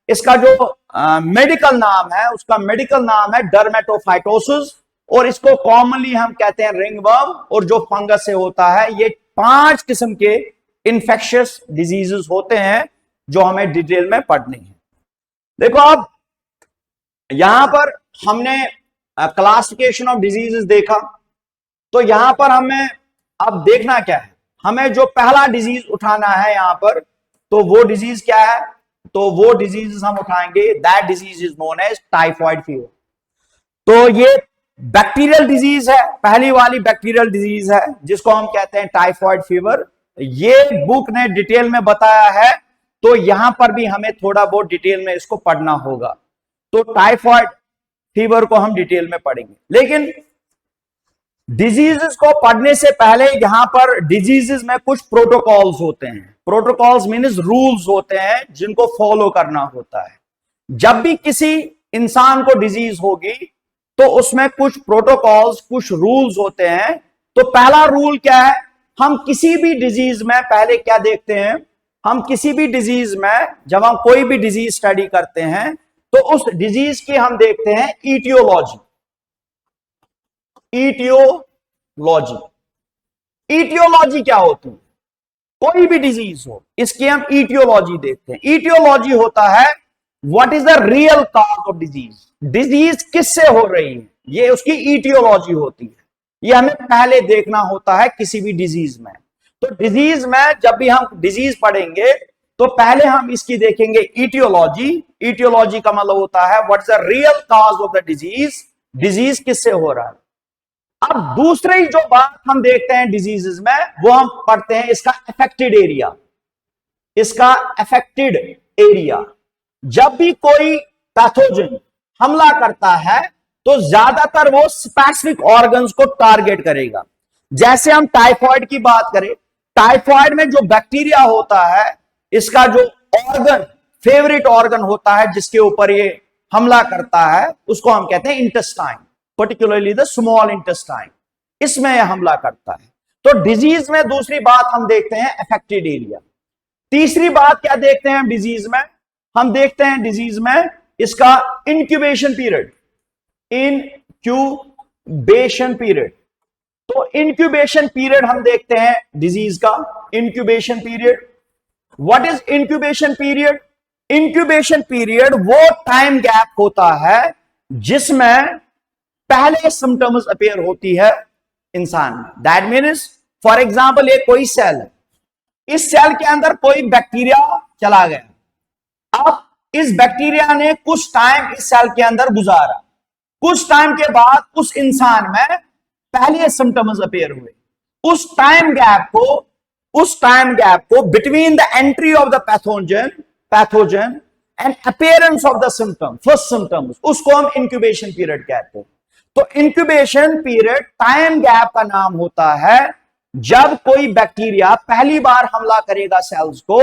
इसका जो मेडिकल नाम है, उसका मेडिकल नाम है डर्मेटोफाइटोसिस, और इसको कॉमनली हम कहते हैं रिंगवर्म। और जो फंगस से होता है, ये 5 किस्म के इंफेक्शियस डिजीजेस होते हैं जो हमें डिटेल में पढ़नी है। देखो अब यहां पर हमने क्लासिफिकेशन ऑफ डिजीजेस देखा, तो यहां पर हमें अब देखना क्या है, हमें जो पहला डिजीज उठाना है यहां पर, तो वो डिजीज क्या है? तो वो डिजीज हम उठाएंगे, that disease is known as typhoid fever. तो ये बैक्टीरियल डिजीज है, पहली वाली बैक्टीरियल डिजीज है जिसको हम कहते हैं टाइफॉइड फीवर। ये बुक ने डिटेल में बताया है, तो यहां पर भी हमें थोड़ा बहुत डिटेल में इसको पढ़ना होगा। तो टाइफॉइड फीवर को हम डिटेल में पढ़ेंगे, लेकिन डिजीजेस को पढ़ने से पहले यहां पर डिजीजेस में कुछ प्रोटोकॉल्स होते हैं। प्रोटोकॉल्स मीन्स रूल्स होते हैं जिनको फॉलो करना होता है। जब भी किसी इंसान को डिजीज होगी, तो उसमें कुछ प्रोटोकॉल्स, कुछ रूल्स होते हैं। तो पहला रूल क्या है? हम किसी भी डिजीज में पहले क्या देखते हैं, हम किसी भी डिजीज में जब हम कोई भी डिजीज स्टडी करते हैं, तो उस डिजीज की हम देखते हैं ईटियोलॉजी। ईटियोलॉजी क्या होती है? कोई भी डिजीज हो इसकी हम ईटियोलॉजी देखते हैं। ईटियोलॉजी होता है what is the real cause of disease, disease किससे हो रही है, ये उसकी ईटियोलॉजी होती है। ये हमें पहले देखना होता है किसी भी डिजीज में। तो डिजीज में जब भी हम डिजीज पढ़ेंगे तो पहले हम इसकी देखेंगे ईटियोलॉजी। ईटियोलॉजी का मतलब होता है what is the real cause of the disease, disease किससे हो रहा है। अब दूसरी जो बात हम देखते हैं डिजीजेस में वो हम पढ़ते हैं इसका अफेक्टेड एरिया। इसका अफेक्टेड एरिया, जब भी कोई पैथोजन हमला करता है तो ज्यादातर वो स्पेसिफिक ऑर्गन्स को टारगेट करेगा। जैसे हम टाइफॉइड की बात करें, टाइफॉइड में जो बैक्टीरिया होता है इसका जो ऑर्गन, फेवरेट ऑर्गन होता है जिसके ऊपर ये हमला करता है उसको हम कहते हैं intestine, particularly the small intestine, इसमें यह हमला करता है। तो डिजीज में दूसरी बात हम देखते हैं अफेक्टेड एरिया। तीसरी बात क्या देखते हैं डिजीज में? हम देखते हैं डिजीज में इसका इंक्यूबेशन पीरियड। इंक्यूबेशन पीरियड, तो इंक्यूबेशन पीरियड हम देखते हैं डिजीज का। Incubation period, what is incubation period? Incubation period वो टाइम गैप होता है जिसमें पहले सिम्टम्स अपीयर होती है इंसान में। दैट मीन्स फॉर एग्जांपल ये कोई सेल है, इस सेल के अंदर कोई बैक्टीरिया चला गया, अब इस बैक्टीरिया ने कुछ टाइम इस सेल के अंदर गुजारा, कुछ टाइम के बाद उस इंसान में पहले सिम्टम्स अपीयर हुए। उस टाइम गैप को between the entry of the pathogen and appearance of the symptom, first symptoms, उसको हम इंक्यूबेशन पीरियड कहते हैं। तो इंक्यूबेशन पीरियड टाइम गैप का नाम होता है जब कोई बैक्टीरिया पहली बार हमला करेगा सेल्स को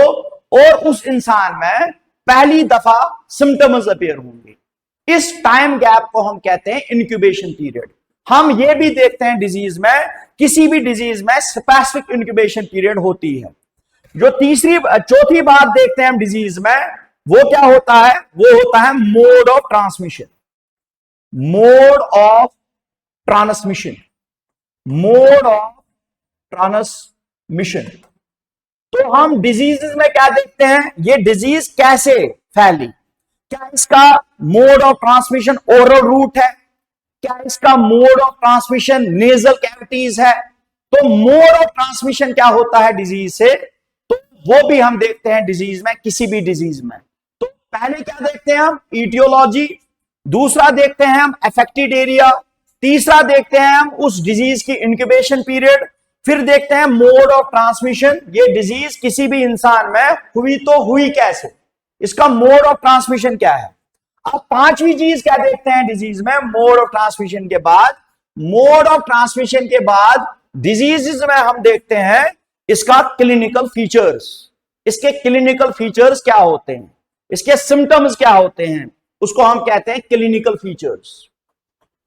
और उस इंसान में पहली दफा सिम्टम्स अपीयर होंगे। इस टाइम गैप को हम कहते हैं इंक्यूबेशन पीरियड। हम ये भी देखते हैं डिजीज में, किसी भी डिजीज में स्पेसिफिक इंक्यूबेशन पीरियड होती है। जो चौथी बात देखते हैं हम डिजीज में, वो क्या होता है? वो होता है mode of transmission. Mode of transmission, mode of transmission. तो हम डिजीजेस में क्या देखते हैं? ये डिजीज कैसे फैली? क्या इसका mode of transmission oral route है? क्या इसका mode of transmission nasal cavities है? तो मोड ऑफ ट्रांसमिशन क्या होता है डिजीज से, तो वो भी हम देखते हैं डिजीज में, किसी भी डिजीज में। तो पहले क्या देखते हैं हम? ईटियोलॉजी। दूसरा देखते हैं हम अफेक्टेड एरिया। तीसरा देखते हैं हम उस डिजीज की इंक्यूबेशन पीरियड। फिर देखते हैं मोड ऑफ ट्रांसमिशन, ये डिजीज किसी भी इंसान में हुई तो हुई कैसे, इसका मोड ऑफ ट्रांसमिशन क्या है। अब पांचवी चीज क्या देखते हैं डिजीज में? मोड ऑफ ट्रांसमिशन के बाद, मोड ऑफ ट्रांसमिशन के बाद डिजीजेस में हम देखते हैं इसका क्लिनिकल फीचर्स। इसके क्लिनिकल फीचर्स क्या होते हैं, इसके सिम्टम्स क्या होते हैं, उसको हम कहते हैं clinical features.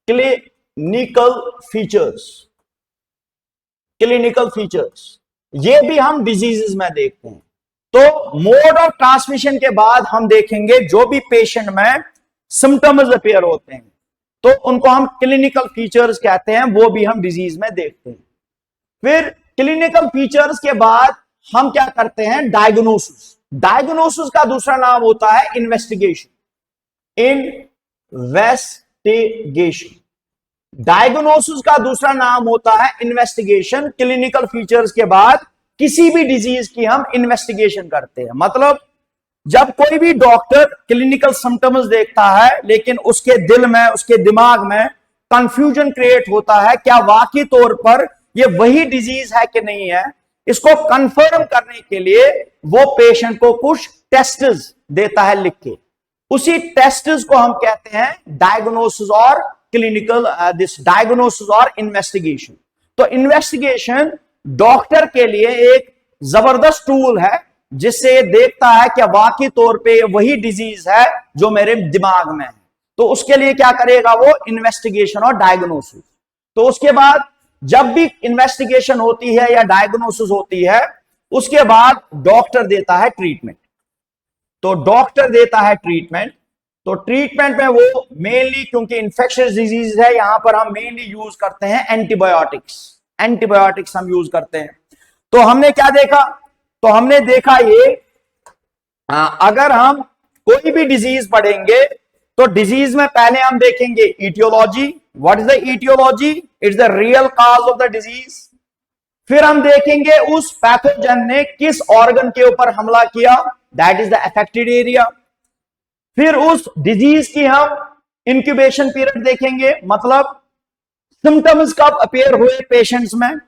Clinical features, clinical features, ये भी हम डिजीजेस में देखते हैं। तो मोड ऑफ ट्रांसमिशन के बाद हम देखेंगे जो भी पेशेंट में सिम्टम्स अपीयर होते हैं तो उनको हम क्लिनिकल फीचर्स कहते हैं, वो भी हम डिजीज में देखते हैं। फिर क्लिनिकल फीचर्स के बाद हम क्या करते हैं? डायग्नोसिस। डायग्नोसिस का दूसरा नाम होता है इन्वेस्टिगेशन। इन्वेस्टिगेशन, डायग्नोसिस का दूसरा नाम होता है इन्वेस्टिगेशन। क्लिनिकल फीचर्स के बाद किसी भी डिजीज की हम इन्वेस्टिगेशन करते हैं। मतलब जब कोई भी डॉक्टर क्लिनिकल सिम्टम्स देखता है लेकिन उसके दिल में, उसके दिमाग में कंफ्यूजन क्रिएट होता है, क्या वाकई तौर पर ये वही डिजीज है कि नहीं है, इसको कंफर्म करने के लिए वो पेशेंट को कुछ टेस्ट्स देता है लिख के। उसी टेस्ट्स को हम कहते हैं डायग्नोसिस और क्लिनिकल डायग्नोसिस और इन्वेस्टिगेशन। तो इन्वेस्टिगेशन डॉक्टर के लिए एक जबरदस्त टूल है जिससे ये देखता है कि वाकई तौर पे वही डिजीज है जो मेरे दिमाग में है। तो उसके लिए क्या करेगा वो? इन्वेस्टिगेशन और डायग्नोसिस। तो उसके बाद जब भी इन्वेस्टिगेशन होती है या डायग्नोसिस होती है उसके बाद डॉक्टर देता है ट्रीटमेंट। तो डॉक्टर देता है ट्रीटमेंट। तो ट्रीटमेंट में वो मेनली, क्योंकि इंफेक्शियस डिजीज है, यहां पर हम मेनली यूज करते हैं एंटीबायोटिक्स। एंटीबायोटिक्स हम यूज करते हैं। तो हमने क्या देखा, तो हमने देखा ये अगर हम कोई भी डिजीज पढ़ेंगे तो डिजीज में पहले हम देखेंगे aetiology. What is the aetiology? It's the real cause of the disease. फिर हम देखेंगे उस पैथोजन ने किस ऑर्गन के ऊपर हमला किया, that is the affected area. फिर उस डिजीज की हम इंक्यूबेशन पीरियड देखेंगे, मतलब सिम्टम्स कब अपीयर हुए पेशेंट्स में।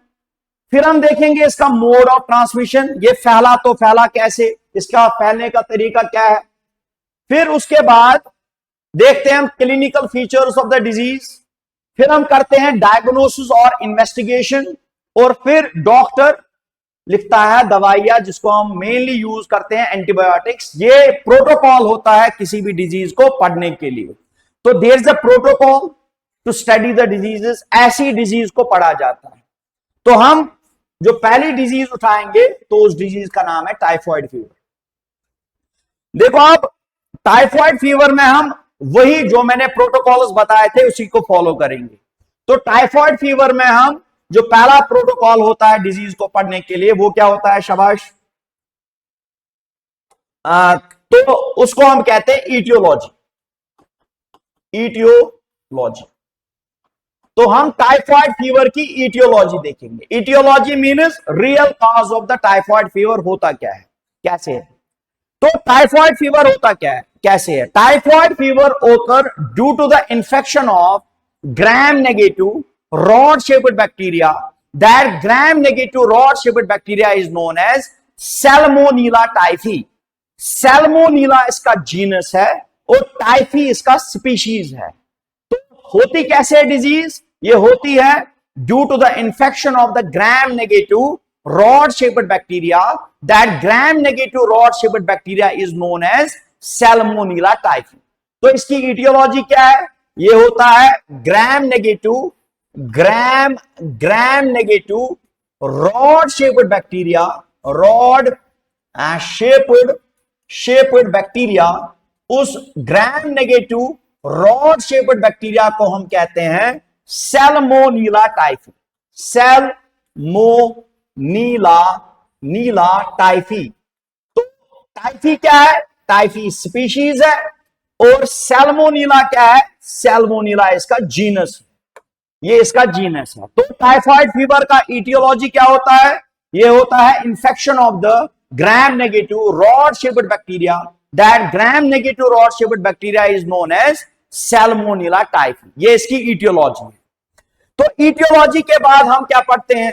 फिर हम देखेंगे इसका मोड ऑफ ट्रांसमिशन, ये फैला तो फैला कैसे, इसका फैलने का तरीका क्या है। फिर उसके बाद देखते हैं हम clinical features of the disease. फिर हम करते हैं डायग्नोसिस और इन्वेस्टिगेशन, और फिर डॉक्टर लिखता है दवाइयां जिसको हम मेनली यूज करते हैं एंटीबायोटिक्स। ये प्रोटोकॉल होता है किसी भी डिजीज को पढ़ने के लिए। तो there is a protocol to study the diseases, ऐसी डिजीज को पढ़ा जाता है। तो हम जो पहली डिजीज उठाएंगे तो उस डिजीज का नाम है टाइफॉइड फीवर। देखो आप, टाइफॉइड फीवर में हम वही जो मैंने प्रोटोकॉल्स बताए थे उसी को फॉलो करेंगे। तो टाइफॉइड फीवर में हम जो पहला प्रोटोकॉल होता है डिजीज को पढ़ने के लिए वो क्या होता है, शाबाश, तो उसको हम कहते हैं ईटियोलॉजी। ईटियोलॉजी। तो हम टाइफॉइड फीवर की ईटियोलॉजी देखेंगे। Aetiology means real cause of the typhoid fever होता क्या है, कैसे है। तो टाइफॉइड फीवर होता क्या है, कैसे है। Typhoid fever occur due to the infection of gram negative rod shaped bacteria. That gram negative rod shaped bacteria is known as Salmonella typhi. Salmonella इसका जीनस है और टाइफी इसका स्पीशीज है। तो होती कैसे है डिजीज, ये होती है due to the infection of the gram negative rod shaped bacteria. That gram negative rod shaped bacteria is known as Salmonella typhi. तो इसकी ईटियोलॉजी क्या है, ये होता है gram negative rod shaped bacteria, rod shaped bacteria. उस gram negative rod shaped bacteria को हम कहते हैं सैल्मोनेला टाइफी। नीला टाइफी। तो टाइफी क्या है, टाइफी स्पीशीज है, और सैल्मोनेला क्या है, सैल्मोनेला इसका जीनस है, ये इसका जीनस है। तो टाइफॉइड फीवर का ईटियोलॉजी क्या होता है, ये होता है infection of the gram negative rod shaped bacteria. That gram negative rod shaped bacteria is known as Salmonella typhi. ये इसकी ईटियोलॉजी है। तो ईटियोलॉजी के बाद हम क्या पढ़ते हैं,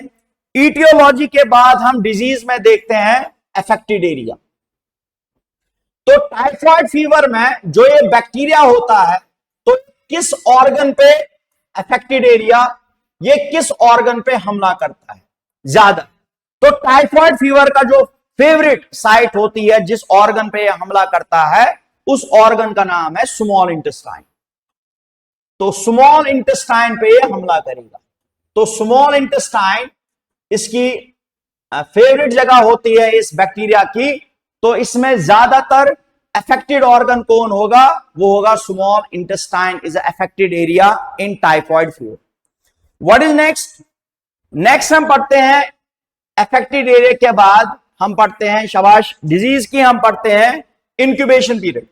ईटियोलॉजी के बाद हम डिजीज में देखते हैं अफेक्टेड एरिया। तो टाइफॉइड फीवर में जो ये बैक्टीरिया होता है, तो किस ऑर्गन पे अफेक्टेड एरिया, ये किस ऑर्गन पे हमला करता है ज्यादा। तो टाइफॉइड फीवर का जो फेवरेट साइट होती है, जिस ऑर्गन पे हमला करता है, उस ऑर्गन का नाम है स्मॉल इंटेस्टाइन। तो स्मॉल इंटेस्टाइन पे हमला करेगा। तो स्मॉल इंटेस्टाइन इसकी फेवरेट जगह होती है इस बैक्टीरिया की। तो इसमें ज्यादातर अफेक्टेड ऑर्गन कौन होगा, वो होगा small intestine is affected area in typhoid fever. What is next, next हम पढ़ते हैं अफेक्टेड एरिया के बाद हम पढ़ते हैं, शाबाश, डिजीज की हम पढ़ते हैं incubation period.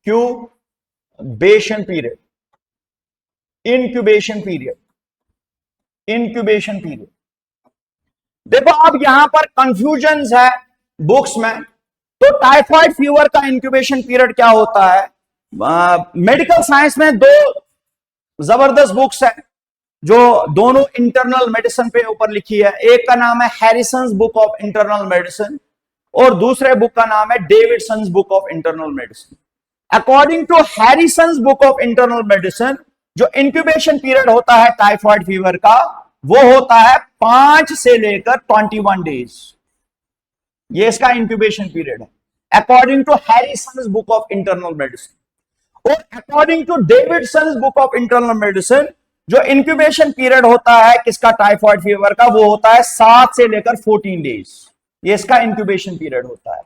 Incubation period, incubation period, incubation period. देखो अब यहां पर कंफ्यूजन है बुक्स में। तो टाइफॉइड फीवर का इंक्यूबेशन पीरियड क्या होता है, मेडिकल साइंस में दो जबरदस्त बुक्स है जो दोनों इंटरनल मेडिसिन पे ऊपर लिखी है। एक का नाम है Harrison's book of internal medicine और दूसरे बुक का नाम है Davidson's book of internal medicine. According to Harrison's book of internal medicine, जो इंक्यूबेशन पीरियड होता है टाइफॉइड फीवर का, वो होता है 5 से लेकर 21 डेज। ये इसका इंक्यूबेशन पीरियड है according to Harrison's book of internal medicine. और according to Davidson's book of internal medicine, जो इंक्यूबेशन पीरियड होता है किसका, टाइफॉइड फीवर का, वो होता है 7 से लेकर 14 डेज। ये इसका इंक्यूबेशन पीरियड होता है।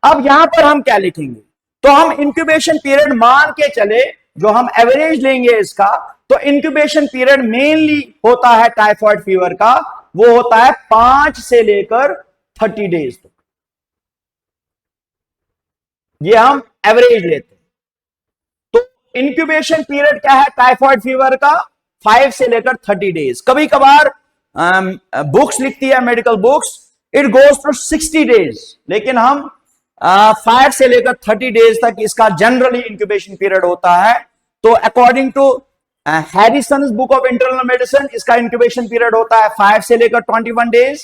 अब यहां पर हम क्या लिखेंगे, तो हम इंक्यूबेशन पीरियड मान के चले जो हम एवरेज लेंगे इसका, तो इंक्यूबेशन पीरियड मेनली होता है टाइफॉइड फीवर का, वो होता है 5 से लेकर 30 डेज तक। ये हम एवरेज लेते हैं। तो इंक्यूबेशन पीरियड क्या है टाइफॉइड फीवर का? 5 से लेकर 30 डेज। कभी कभार बुक्स लिखती है, medical books, it goes to 60 days, लेकिन हम 5 से लेकर 30 डेज तक इसका जनरली इंक्यूबेशन पीरियड होता है। तो according to Harrison's book of internal medicine, इसका इंक्यूबेशन पीरियड होता है 5 से लेकर 21 डेज,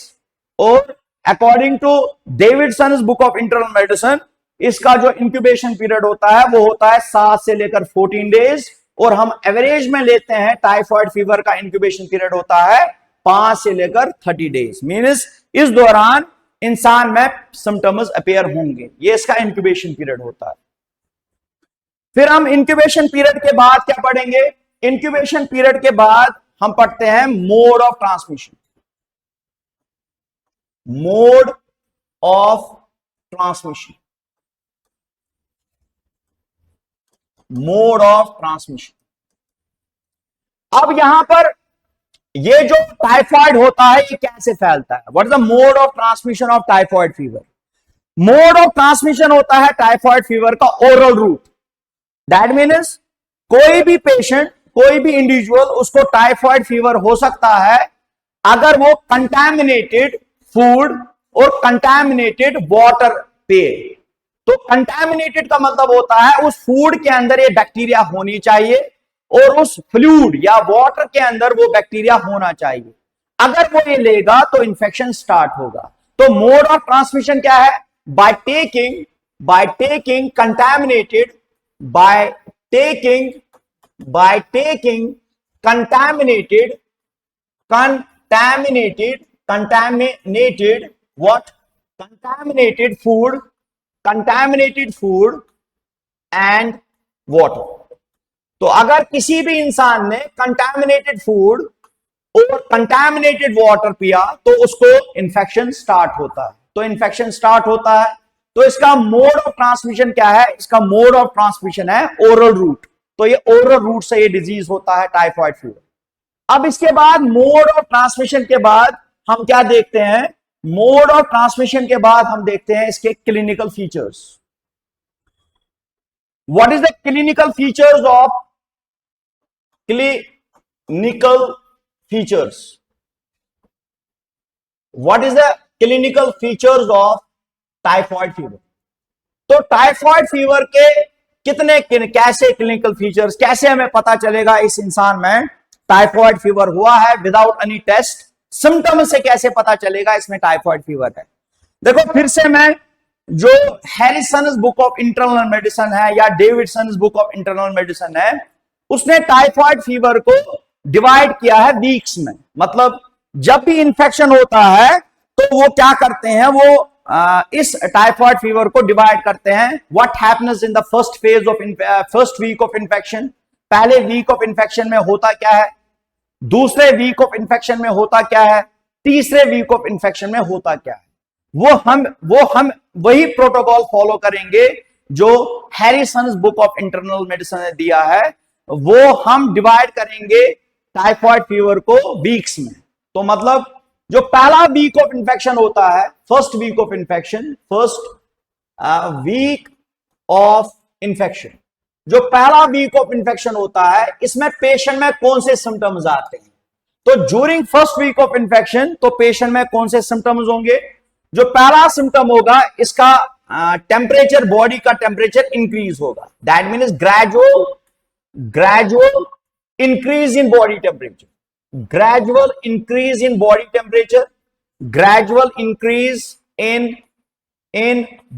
और according to Davidson's book of internal medicine, इसका जो इंक्यूबेशन पीरियड होता है वो होता है 7 से लेकर 14 डेज, और हम एवरेज में लेते हैं टाइफॉइड फीवर का इंक्यूबेशन पीरियड होता है 5 से लेकर 30 डेज। मींस इस दौरान इंसान में सिम्टम्स अपीयर होंगे, ये इसका इंक्यूबेशन पीरियड होता है। फिर हम इंक्यूबेशन पीरियड के बाद क्या पढ़ेंगे? इंक्यूबेशन पीरियड के बाद हम पढ़ते हैं mode of transmission. Mode of transmission, mode of transmission. अब यहां पर ये जो टाइफॉइड होता है ये कैसे फैलता है? What is the mode of transmission of typhoid fever? Mode of transmission होता है टाइफॉइड फीवर का ओरल रूट। दैट मीन्स कोई भी पेशेंट, कोई भी इंडिविजुअल, उसको टाइफॉइड फीवर हो सकता है अगर वो कंटामिनेटेड फूड और कंटामिनेटेड वाटर पिए। तो कंटामिनेटेड का मतलब होता है उस फूड के अंदर ये बैक्टीरिया होनी चाहिए और उस फ्लूइड या वाटर के अंदर वो बैक्टीरिया होना चाहिए। अगर वो ये लेगा तो इंफेक्शन स्टार्ट होगा। तो मोड ऑफ ट्रांसमिशन क्या है? By taking contaminated, by taking contaminated what? Contaminated food and water। तो अगर किसी भी इंसान ने कंटामिनेटेड फूड और कंटामिनेटेड वाटर पिया तो उसको इंफेक्शन स्टार्ट होता है। तो इंफेक्शन स्टार्ट होता है तो इसका मोड ऑफ ट्रांसमिशन क्या है? इसका मोड ऑफ ट्रांसमिशन है ओरल रूट। तो ये ओरल रूट से ये डिजीज होता है टाइफॉइड फीवर। अब इसके बाद मोड ऑफ ट्रांसमिशन के बाद हम क्या देखते हैं? मोड ऑफ ट्रांसमिशन के बाद हम देखते हैं इसके clinical features. What is the clinical features of clinical features? What is the clinical features of typhoid fever? तो टाइफॉइड फीवर के कैसे क्लिनिकल फीचर्स, कैसे हमें पता चलेगा इस इंसान में टाइफॉइड फीवर हुआ है विदाउट एनी टेस्ट? सिम्टम से कैसे पता चलेगा इसमें टाइफॉइड फीवर है? देखो फिर से मैं जो हैरिसन्स बुक ऑफ इंटरनल मेडिसिन है या डेविडसन्स बुक ऑफ इंटरनल मेडिसिन है, उसने टाइफॉइड फीवर को डिवाइड किया है वीक्स में। मतलब जब भी इंफेक्शन होता है तो वो क्या करते हैं, वो इस टाइफॉइड फीवर को डिवाइड करते हैं। What happens in the first week of infection? पहले वीक ऑफ इंफेक्शन में होता क्या है, दूसरे वीक ऑफ इंफेक्शन में होता क्या है, तीसरे वीक ऑफ इंफेक्शन में होता क्या है। वो हम वही प्रोटोकॉल फॉलो करेंगे जो हैरिसन्स बुक ऑफ इंटरनल मेडिसिन ने दिया है। वो हम डिवाइड करेंगे टाइफॉइड फीवर को वीक्स में। तो मतलब जो पहला वीक ऑफ इंफेक्शन होता है, फर्स्ट वीक ऑफ इंफेक्शन, जो पहला वीक ऑफ इंफेक्शन होता है, इसमें पेशेंट में कौन से सिम्टम्स आते हैं? तो during first week of infection तो पेशेंट में कौन से सिम्टम्स होंगे? जो पहला सिम्टम होगा, इसका टेम्परेचर, बॉडी का टेम्परेचर इंक्रीज होगा। That means gradual increase in body temperature, gradual increase in body temperature, gradual increase in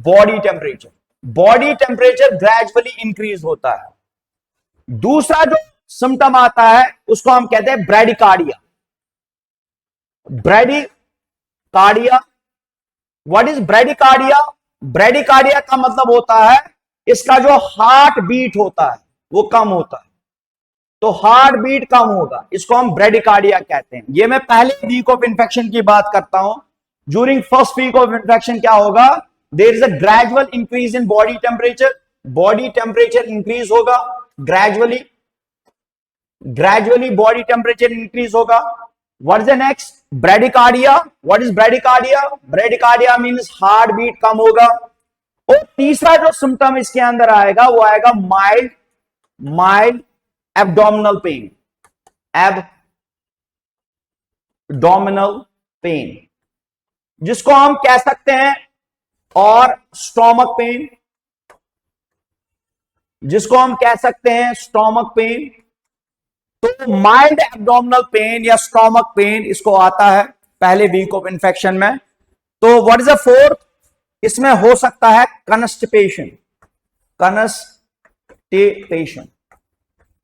body temperature, body temperature gradually increase होता है। दूसरा जो सिम्टम आता है उसको हम कहते हैं bradycardia. What is bradycardia? Bradycardia का मतलब होता है इसका जो हार्ट बीट होता है वो कम होता है। तो हार्ट बीट कम होगा, इसको हम ब्रैडिकार्डिया कहते हैं। ये मैं पहले वीक ऑफ इंफेक्शन की बात करता हूं। During first week of infection क्या होगा? There is a gradual increase in body temperature increase होगा। ग्रेजुअली बॉडी टेम्परेचर इंक्रीज होगा। What is the next? Bradycardia. What is bradycardia? Bradycardia means heart beat कम होगा। और तीसरा जो सिम्टम इसके अंदर आएगा वो आएगा mild abdominal pain. Abdominal pain जिसको हम कह सकते हैं, और स्टोमक पेन जिसको हम कह सकते हैं स्टोमक पेन। तो माइल्ड एब्डोमिनल पेन या स्टोमक पेन इसको आता है पहले वीक ऑफ इन्फेक्शन में। तो व्हाट इज द फोर्थ? इसमें हो सकता है कॉन्स्टिपेशन।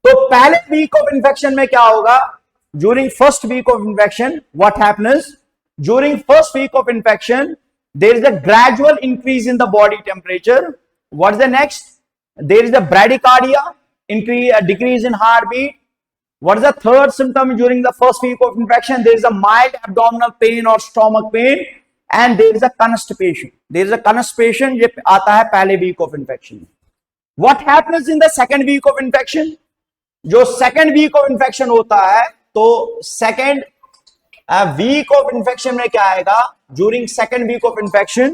तो पहले वीक ऑफ इन्फेक्शन में क्या होगा? During first week of infection what happens? During first week of infection there is a gradual increase in the body temperature. What is the next? There is a bradycardia, decrease in heartbeat. What is the third symptom during the first week of infection? There is a mild abdominal pain or stomach pain, and there is a constipation. There is a constipation ये आता है पहले week of infection। What happens in the second week of infection? जो second week of infection होता है, तो second week of infection में क्या आएगा? During second week of infection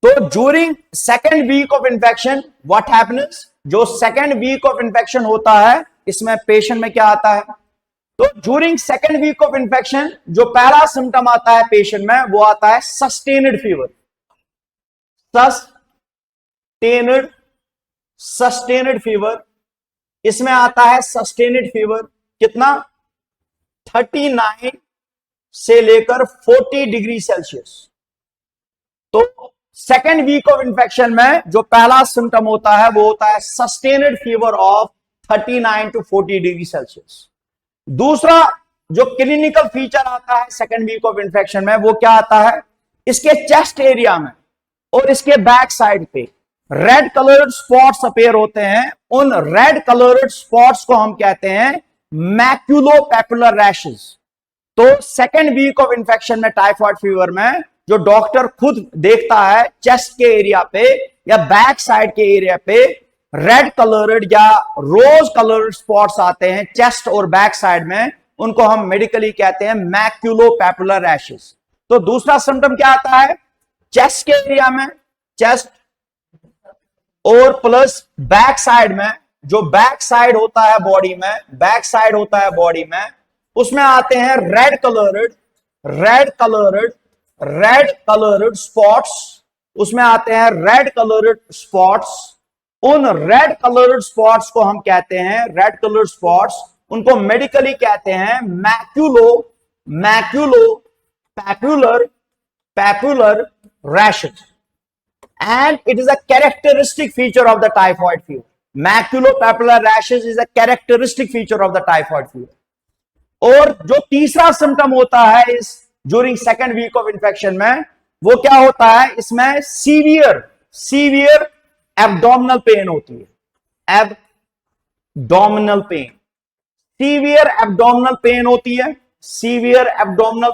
तो during second week of infection what happens? जो सेकेंड वीक ऑफ इन्फेक्शन होता है इसमें पेशेंट में क्या आता है? तो during second week of infection जो पहला सिम्टम आता है पेशेंट में वो आता है सस्टेन्ड फीवर। सस्टेन्ड फीवर इसमें आता है सस्टेन्ड फीवर कितना? 39 से लेकर 40 डिग्री सेल्सियस। तो सेकेंड वीक ऑफ इन्फेक्शन में जो पहला सिम्टम होता है वो होता है sustained fever of 39 to 40 degree Celsius. दूसरा जो क्लिनिकल फीचर आता है सेकेंड वीक ऑफ इन्फेक्शन में वो क्या आता है? इसके चेस्ट एरिया में और इसके बैक साइड पे रेड कलर्ड स्पॉट्स अपीयर होते हैं। उन रेड कलर्ड स्पॉट्स को हम कहते हैं मैक्यूलोपैपुलर रैशेस। तो सेकेंड वीक ऑफ इन्फेक्शन में टाइफाइड फीवर में जो डॉक्टर खुद देखता है चेस्ट के एरिया पे या बैक साइड के एरिया पे रेड कलर्ड या रोज कलर्ड स्पॉट्स आते हैं चेस्ट और बैक साइड में, उनको हम मेडिकली कहते हैं मैक्यूलोपैपुलर रैशेस। तो दूसरा सिम्टम क्या आता है? चेस्ट के एरिया में, चेस्ट और प्लस बैक साइड में। जो बैक साइड होता है बॉडी में, बैक साइड होता है बॉडी में, उसमें आते हैं रेड कलर्ड स्पॉट्स। उसमें आते हैं रेड कलर्ड स्पॉट्स। उन रेड कलर्ड स्पॉट्स को हम कहते हैं, रेड कलर्ड स्पॉट्स, उनको मेडिकली कहते हैं maculopapular rashes. And it is a characteristic feature of the typhoid fever. Maculopapular rashes is a characteristic feature of the typhoid fever. और जो तीसरा सिम्टम होता है इस during second week of infection में वो क्या होता है? इसमें सीवियर एब्डोमिनल पेन होती है। Abdominal pain, severe abdominal pain होती है। सीवियर एब्डोमिनल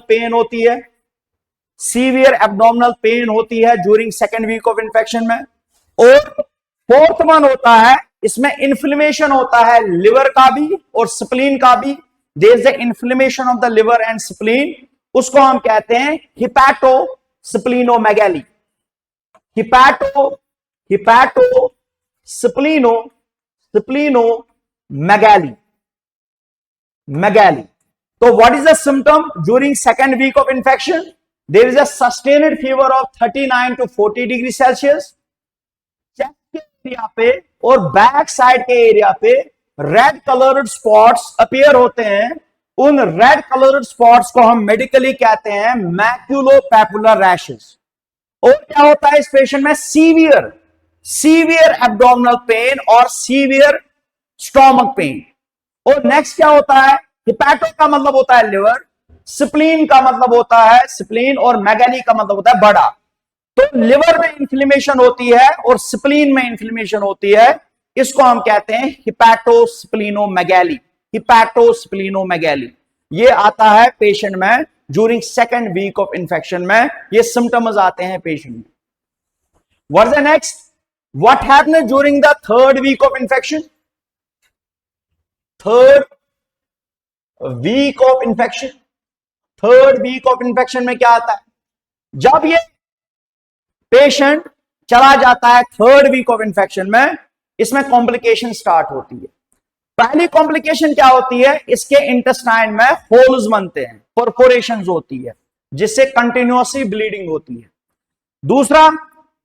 पेन होती है during second week of infection में। और फोर्थ वन होता है, इसमें इन्फ्लेमेशन होता है लिवर का भी और स्प्लीन का भी। There is the inflammation of the liver and spleen, उसको हम कहते हैं हिपैटोस्प्लीनोमेगैली। हिपैटोस्प्लीनोमेगैली। तो what is the symptom during second week of infection? There is a sustained fever of 39 to 40 degree Celsius. Chest के एरिया पे और बैक साइड के एरिया पे रेड कलर्ड स्पॉट्स अपीयर होते हैं। उन रेड कलर्ड स्पॉट्स को हम मेडिकली कहते हैं मैक्यूलोपैपुलर रैशेस। और क्या होता है इस पेशेंट में? सीवियर एब्डोमिनल पेन और सीवियर स्टोमक पेन। और नेक्स्ट क्या होता है? हिपैटो का मतलब होता है लिवर, स्प्लीन का मतलब होता है स्प्लीन, और मैगैली का मतलब होता है बड़ा। तो लिवर में इंफ्लेमेशन होती है और स्प्लीन में इंफ्लेमेशन होती है, इसको हम कहते हैं हिपैटोस्प्लीनोमेगैली। ये आता है पेशेंट में during second week of infection में, ये सिम्टम्स आते हैं पेशेंट में। What's the next? What happens during the third week of infection? Third week of infection. Third week of infection में क्या आता है? जब ये पेशेंट चला जाता है थर्ड वीक ऑफ इन्फेक्शन में, इसमें कॉम्प्लिकेशन स्टार्ट होती है। पहली कॉम्प्लिकेशन क्या होती है? इसके इंटेस्टाइन में होल्स बनते हैं, परफोरेशंस होती है, जिससे कंटिन्यूअसली ब्लीडिंग होती है। दूसरा,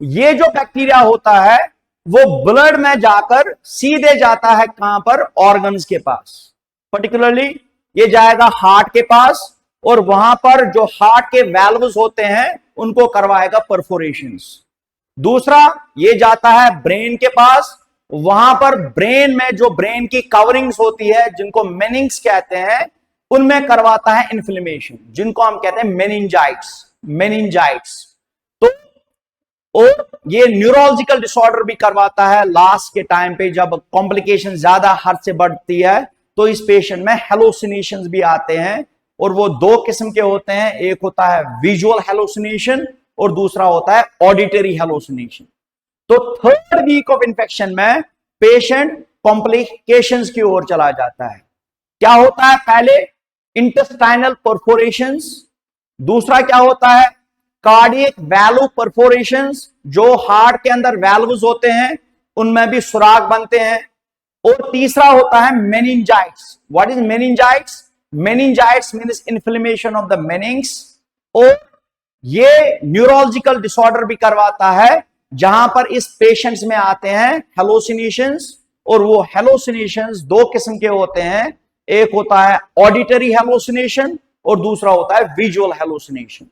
ये जो बैक्टीरिया होता है वो ब्लड में जाकर सीधे जाता है कहां पर? ऑर्गन्स के पास। पर्टिकुलरली ये जाएगा हार्ट के पास, और वहां पर जो हार्ट के वैल्व्स होते हैं उनको करवाएगा परफोरेशंस। दूसरा, ये जाता है ब्रेन के पास, वहां पर ब्रेन में जो ब्रेन की कवरिंग्स होती है, जिनको मेनिंग्स कहते हैं, उनमें करवाता है इन्फ्लेमेशन, जिनको हम कहते हैं मेनिंजाइट्स। तो और ये न्यूरोलॉजिकल डिसऑर्डर भी करवाता है लास्ट के टाइम पे, जब कॉम्प्लिकेशन ज्यादा हद से बढ़ती है तो इस पेशेंट में हेलुसिनेशंस भी आते हैं, और वो दो किस्म के होते हैं, एक होता है विजुअल हेलुसिनेशन और दूसरा होता है ऑडिटरी हेलुसिनेशन। तो थर्ड वीक ऑफ इंफेक्शन में पेशेंट कॉम्प्लिकेशंस की ओर चला जाता है। क्या होता है? पहले इंटेस्टाइनल परफोरेशंस, दूसरा क्या होता है? कार्डियक वैल्व परफोरेशंस, जो हार्ट के अंदर वैल्व्स होते हैं उनमें भी सुराग बनते हैं, और तीसरा होता है meningitis. What is meningitis? Meningitis means inflammation of the meninges, और ये न्यूरोलॉजिकल डिसऑर्डर भी करवाता है, जहां पर इस पेशेंट्स में आते हैं हेलुसिनेशंस, और वो हेलुसिनेशंस दो किस्म के होते हैं, एक होता है ऑडिटरी हेलुसिनेशन और दूसरा होता है विजुअल हेलुसिनेशन।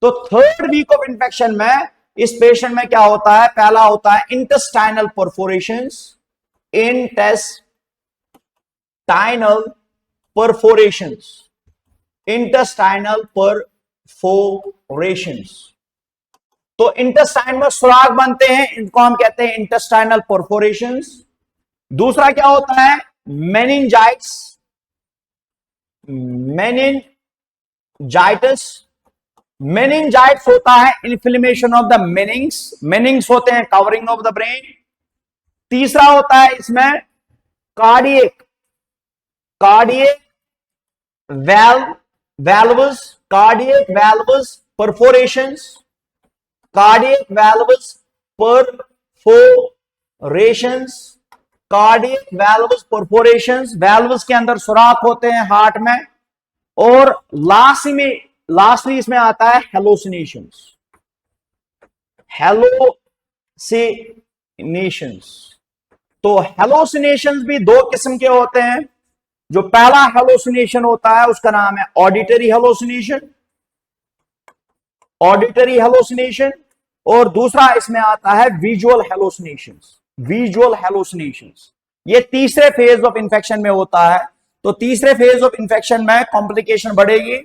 तो थर्ड वीक ऑफ इंफेक्शन में इस पेशेंट में क्या होता है? पहला होता है इंटेस्टाइनल परफोरेशंस, इंटेस्टाइनल परफोरेशंस। तो इंटेस्टाइन में सुराग बनते हैं, इनको हम कहते हैं इंटेस्टाइनल परफोरेशंस। दूसरा क्या होता है? मेनिंजाइटिस होता है इन्फ्लेमेशन ऑफ द मेनिंग्स होते हैं कवरिंग ऑफ द ब्रेन। तीसरा होता है इसमें कार्डियक वैल्व्स परफोरेशंस, वैल्व्स के अंदर सुराख होते हैं हार्ट में। और लास्टली इसमें आता है हेलुसिनेशंस। तो हेलुसिनेशंस भी दो किस्म के होते हैं। जो पहला हेलुसिनेशन होता है उसका नाम है ऑडिटरी हेलुसिनेशन, और दूसरा इसमें आता है विजुअल हेलुसिनेशंस। ये तीसरे फेज ऑफ इंफेक्शन में होता है। तो तीसरे फेज ऑफ इंफेक्शन में कॉम्प्लिकेशन बढ़ेगी।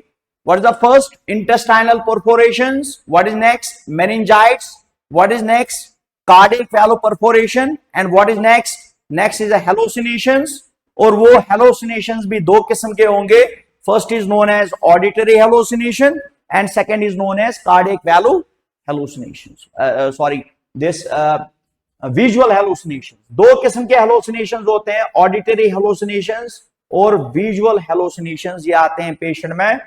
What is the first? Intestinal perforations. What is next? Meningitis. What is next? Cardiac valve perforation. And what is next is hallucinations. और वो हेलुसिनेशंस भी दो किस्म के होंगे। First is known as auditory hallucination and second is known as cardiac valve hallucinations. Visual hallucination. दो किस्म के हेलुसिनेशंस होते हैं, ऑडिटरी हेलुसिनेशंस और विजुअल हेलुसिनेशंस, ये आते हैं पेशेंट में।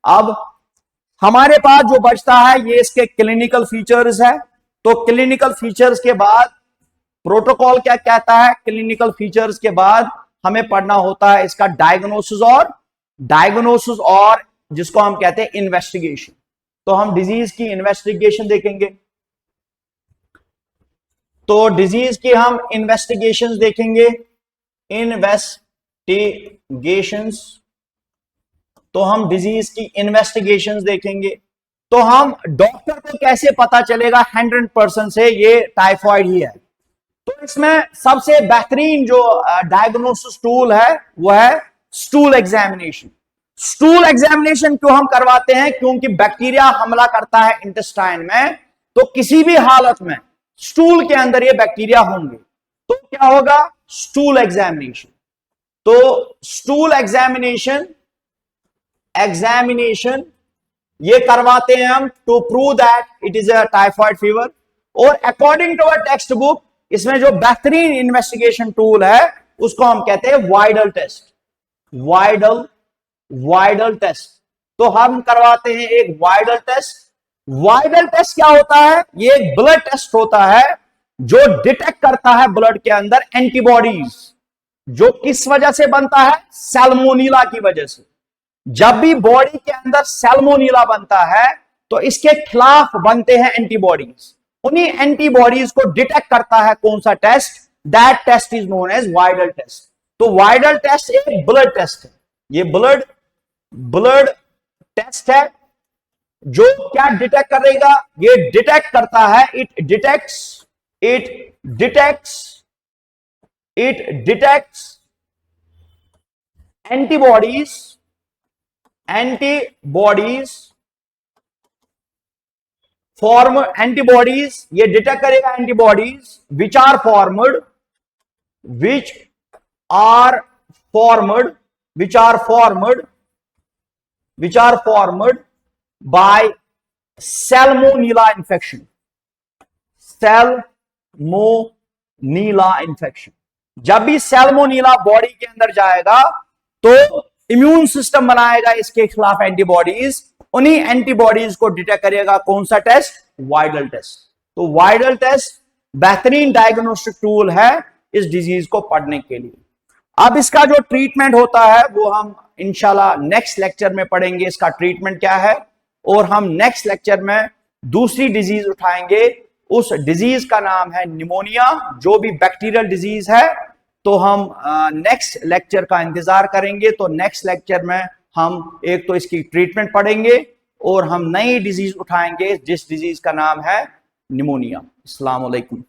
अब हमारे पास जो बचता है ये इसके क्लिनिकल फीचर्स है। तो क्लिनिकल फीचर्स के बाद प्रोटोकॉल क्या कहता है? क्लिनिकल फीचर्स के बाद हमें पढ़ना होता है इसका डायग्नोसिस और जिसको हम कहते हैं इन्वेस्टिगेशन। तो हम डिजीज की इन्वेस्टिगेशन देखेंगे। तो डिजीज की हम इन्वेस्टिगेशंस देखेंगे। तो हम डिजीज की इन्वेस्टिगेशंस देखेंगे। तो हम डॉक्टर को कैसे पता चलेगा 100% से ये टाइफॉइड ही है? तो इसमें सबसे बेहतरीन जो डायग्नोसिस टूल है वो है स्टूल एग्जामिनेशन। स्टूल एग्जामिनेशन क्यों हम करवाते हैं? क्योंकि बैक्टीरिया हमला करता है इंटेस्टाइन में, तो किसी भी हालत में स्टूल के अंदर ये बैक्टीरिया होंगे। तो क्या होगा? Stool examination. तो स्टूल एग्जामिनेशन ये करवाते हैं हम to prove that it is a typhoid fever. और according to a text book इसमें जो बेहतरीन इन्वेस्टिगेशन टूल है उसको हम कहते हैं वाइडल टेस्ट। Widal test. तो हम करवाते हैं एक वाइडल टेस्ट। वाइडल टेस्ट क्या होता है? ये एक ब्लड टेस्ट होता है जो डिटेक्ट करता है ब्लड के अंदर एंटीबॉडीज, जो किस वजह से बनता है? सैल्मोनीला की वजह से। जब भी बॉडी के अंदर सैल्मोनीला बनता है तो इसके खिलाफ बनते हैं एंटीबॉडीज। उन्हीं एंटीबॉडीज को डिटेक्ट करता है कौन सा test? That test is known as Widal test. तो वाइडल टेस्ट एक ब्लड टेस्ट है। ये ब्लड टेस्ट है जो क्या डिटेक्ट करेगा? ये डिटेक्ट करता है, it detects antibodies form antibodies. ये डिटेक्ट करेगा antibodies which are formed by salmonella infection. जब भी सैल्मोनीला बॉडी के अंदर जाएगा तो इम्यून सिस्टम बनाएगा इसके खिलाफ एंटीबॉडीज। उन्हीं एंटीबॉडीज को डिटेक्ट करेगा कौन सा टेस्ट? Widal test. तो वाइडल टेस्ट बेहतरीन डायग्नोस्टिक टूल है इस डिजीज को पढ़ने के लिए। अब इसका जो ट्रीटमेंट होता है वो हम इंशाल्लाह नेक्स्ट लेक्चर में पढ़ेंगे, इसका ट्रीटमेंट क्या है। और हम नेक्स्ट लेक्चर में दूसरी डिजीज उठाएंगे। उस डिजीज का नाम है निमोनिया, जो भी बैक्टीरियल डिजीज है। तो हम नेक्स्ट लेक्चर का इंतजार करेंगे। तो नेक्स्ट लेक्चर में हम एक तो इसकी ट्रीटमेंट पढ़ेंगे और हम नई डिजीज उठाएंगे जिस डिजीज का नाम है निमोनिया। अस्सलाम वालेकुम।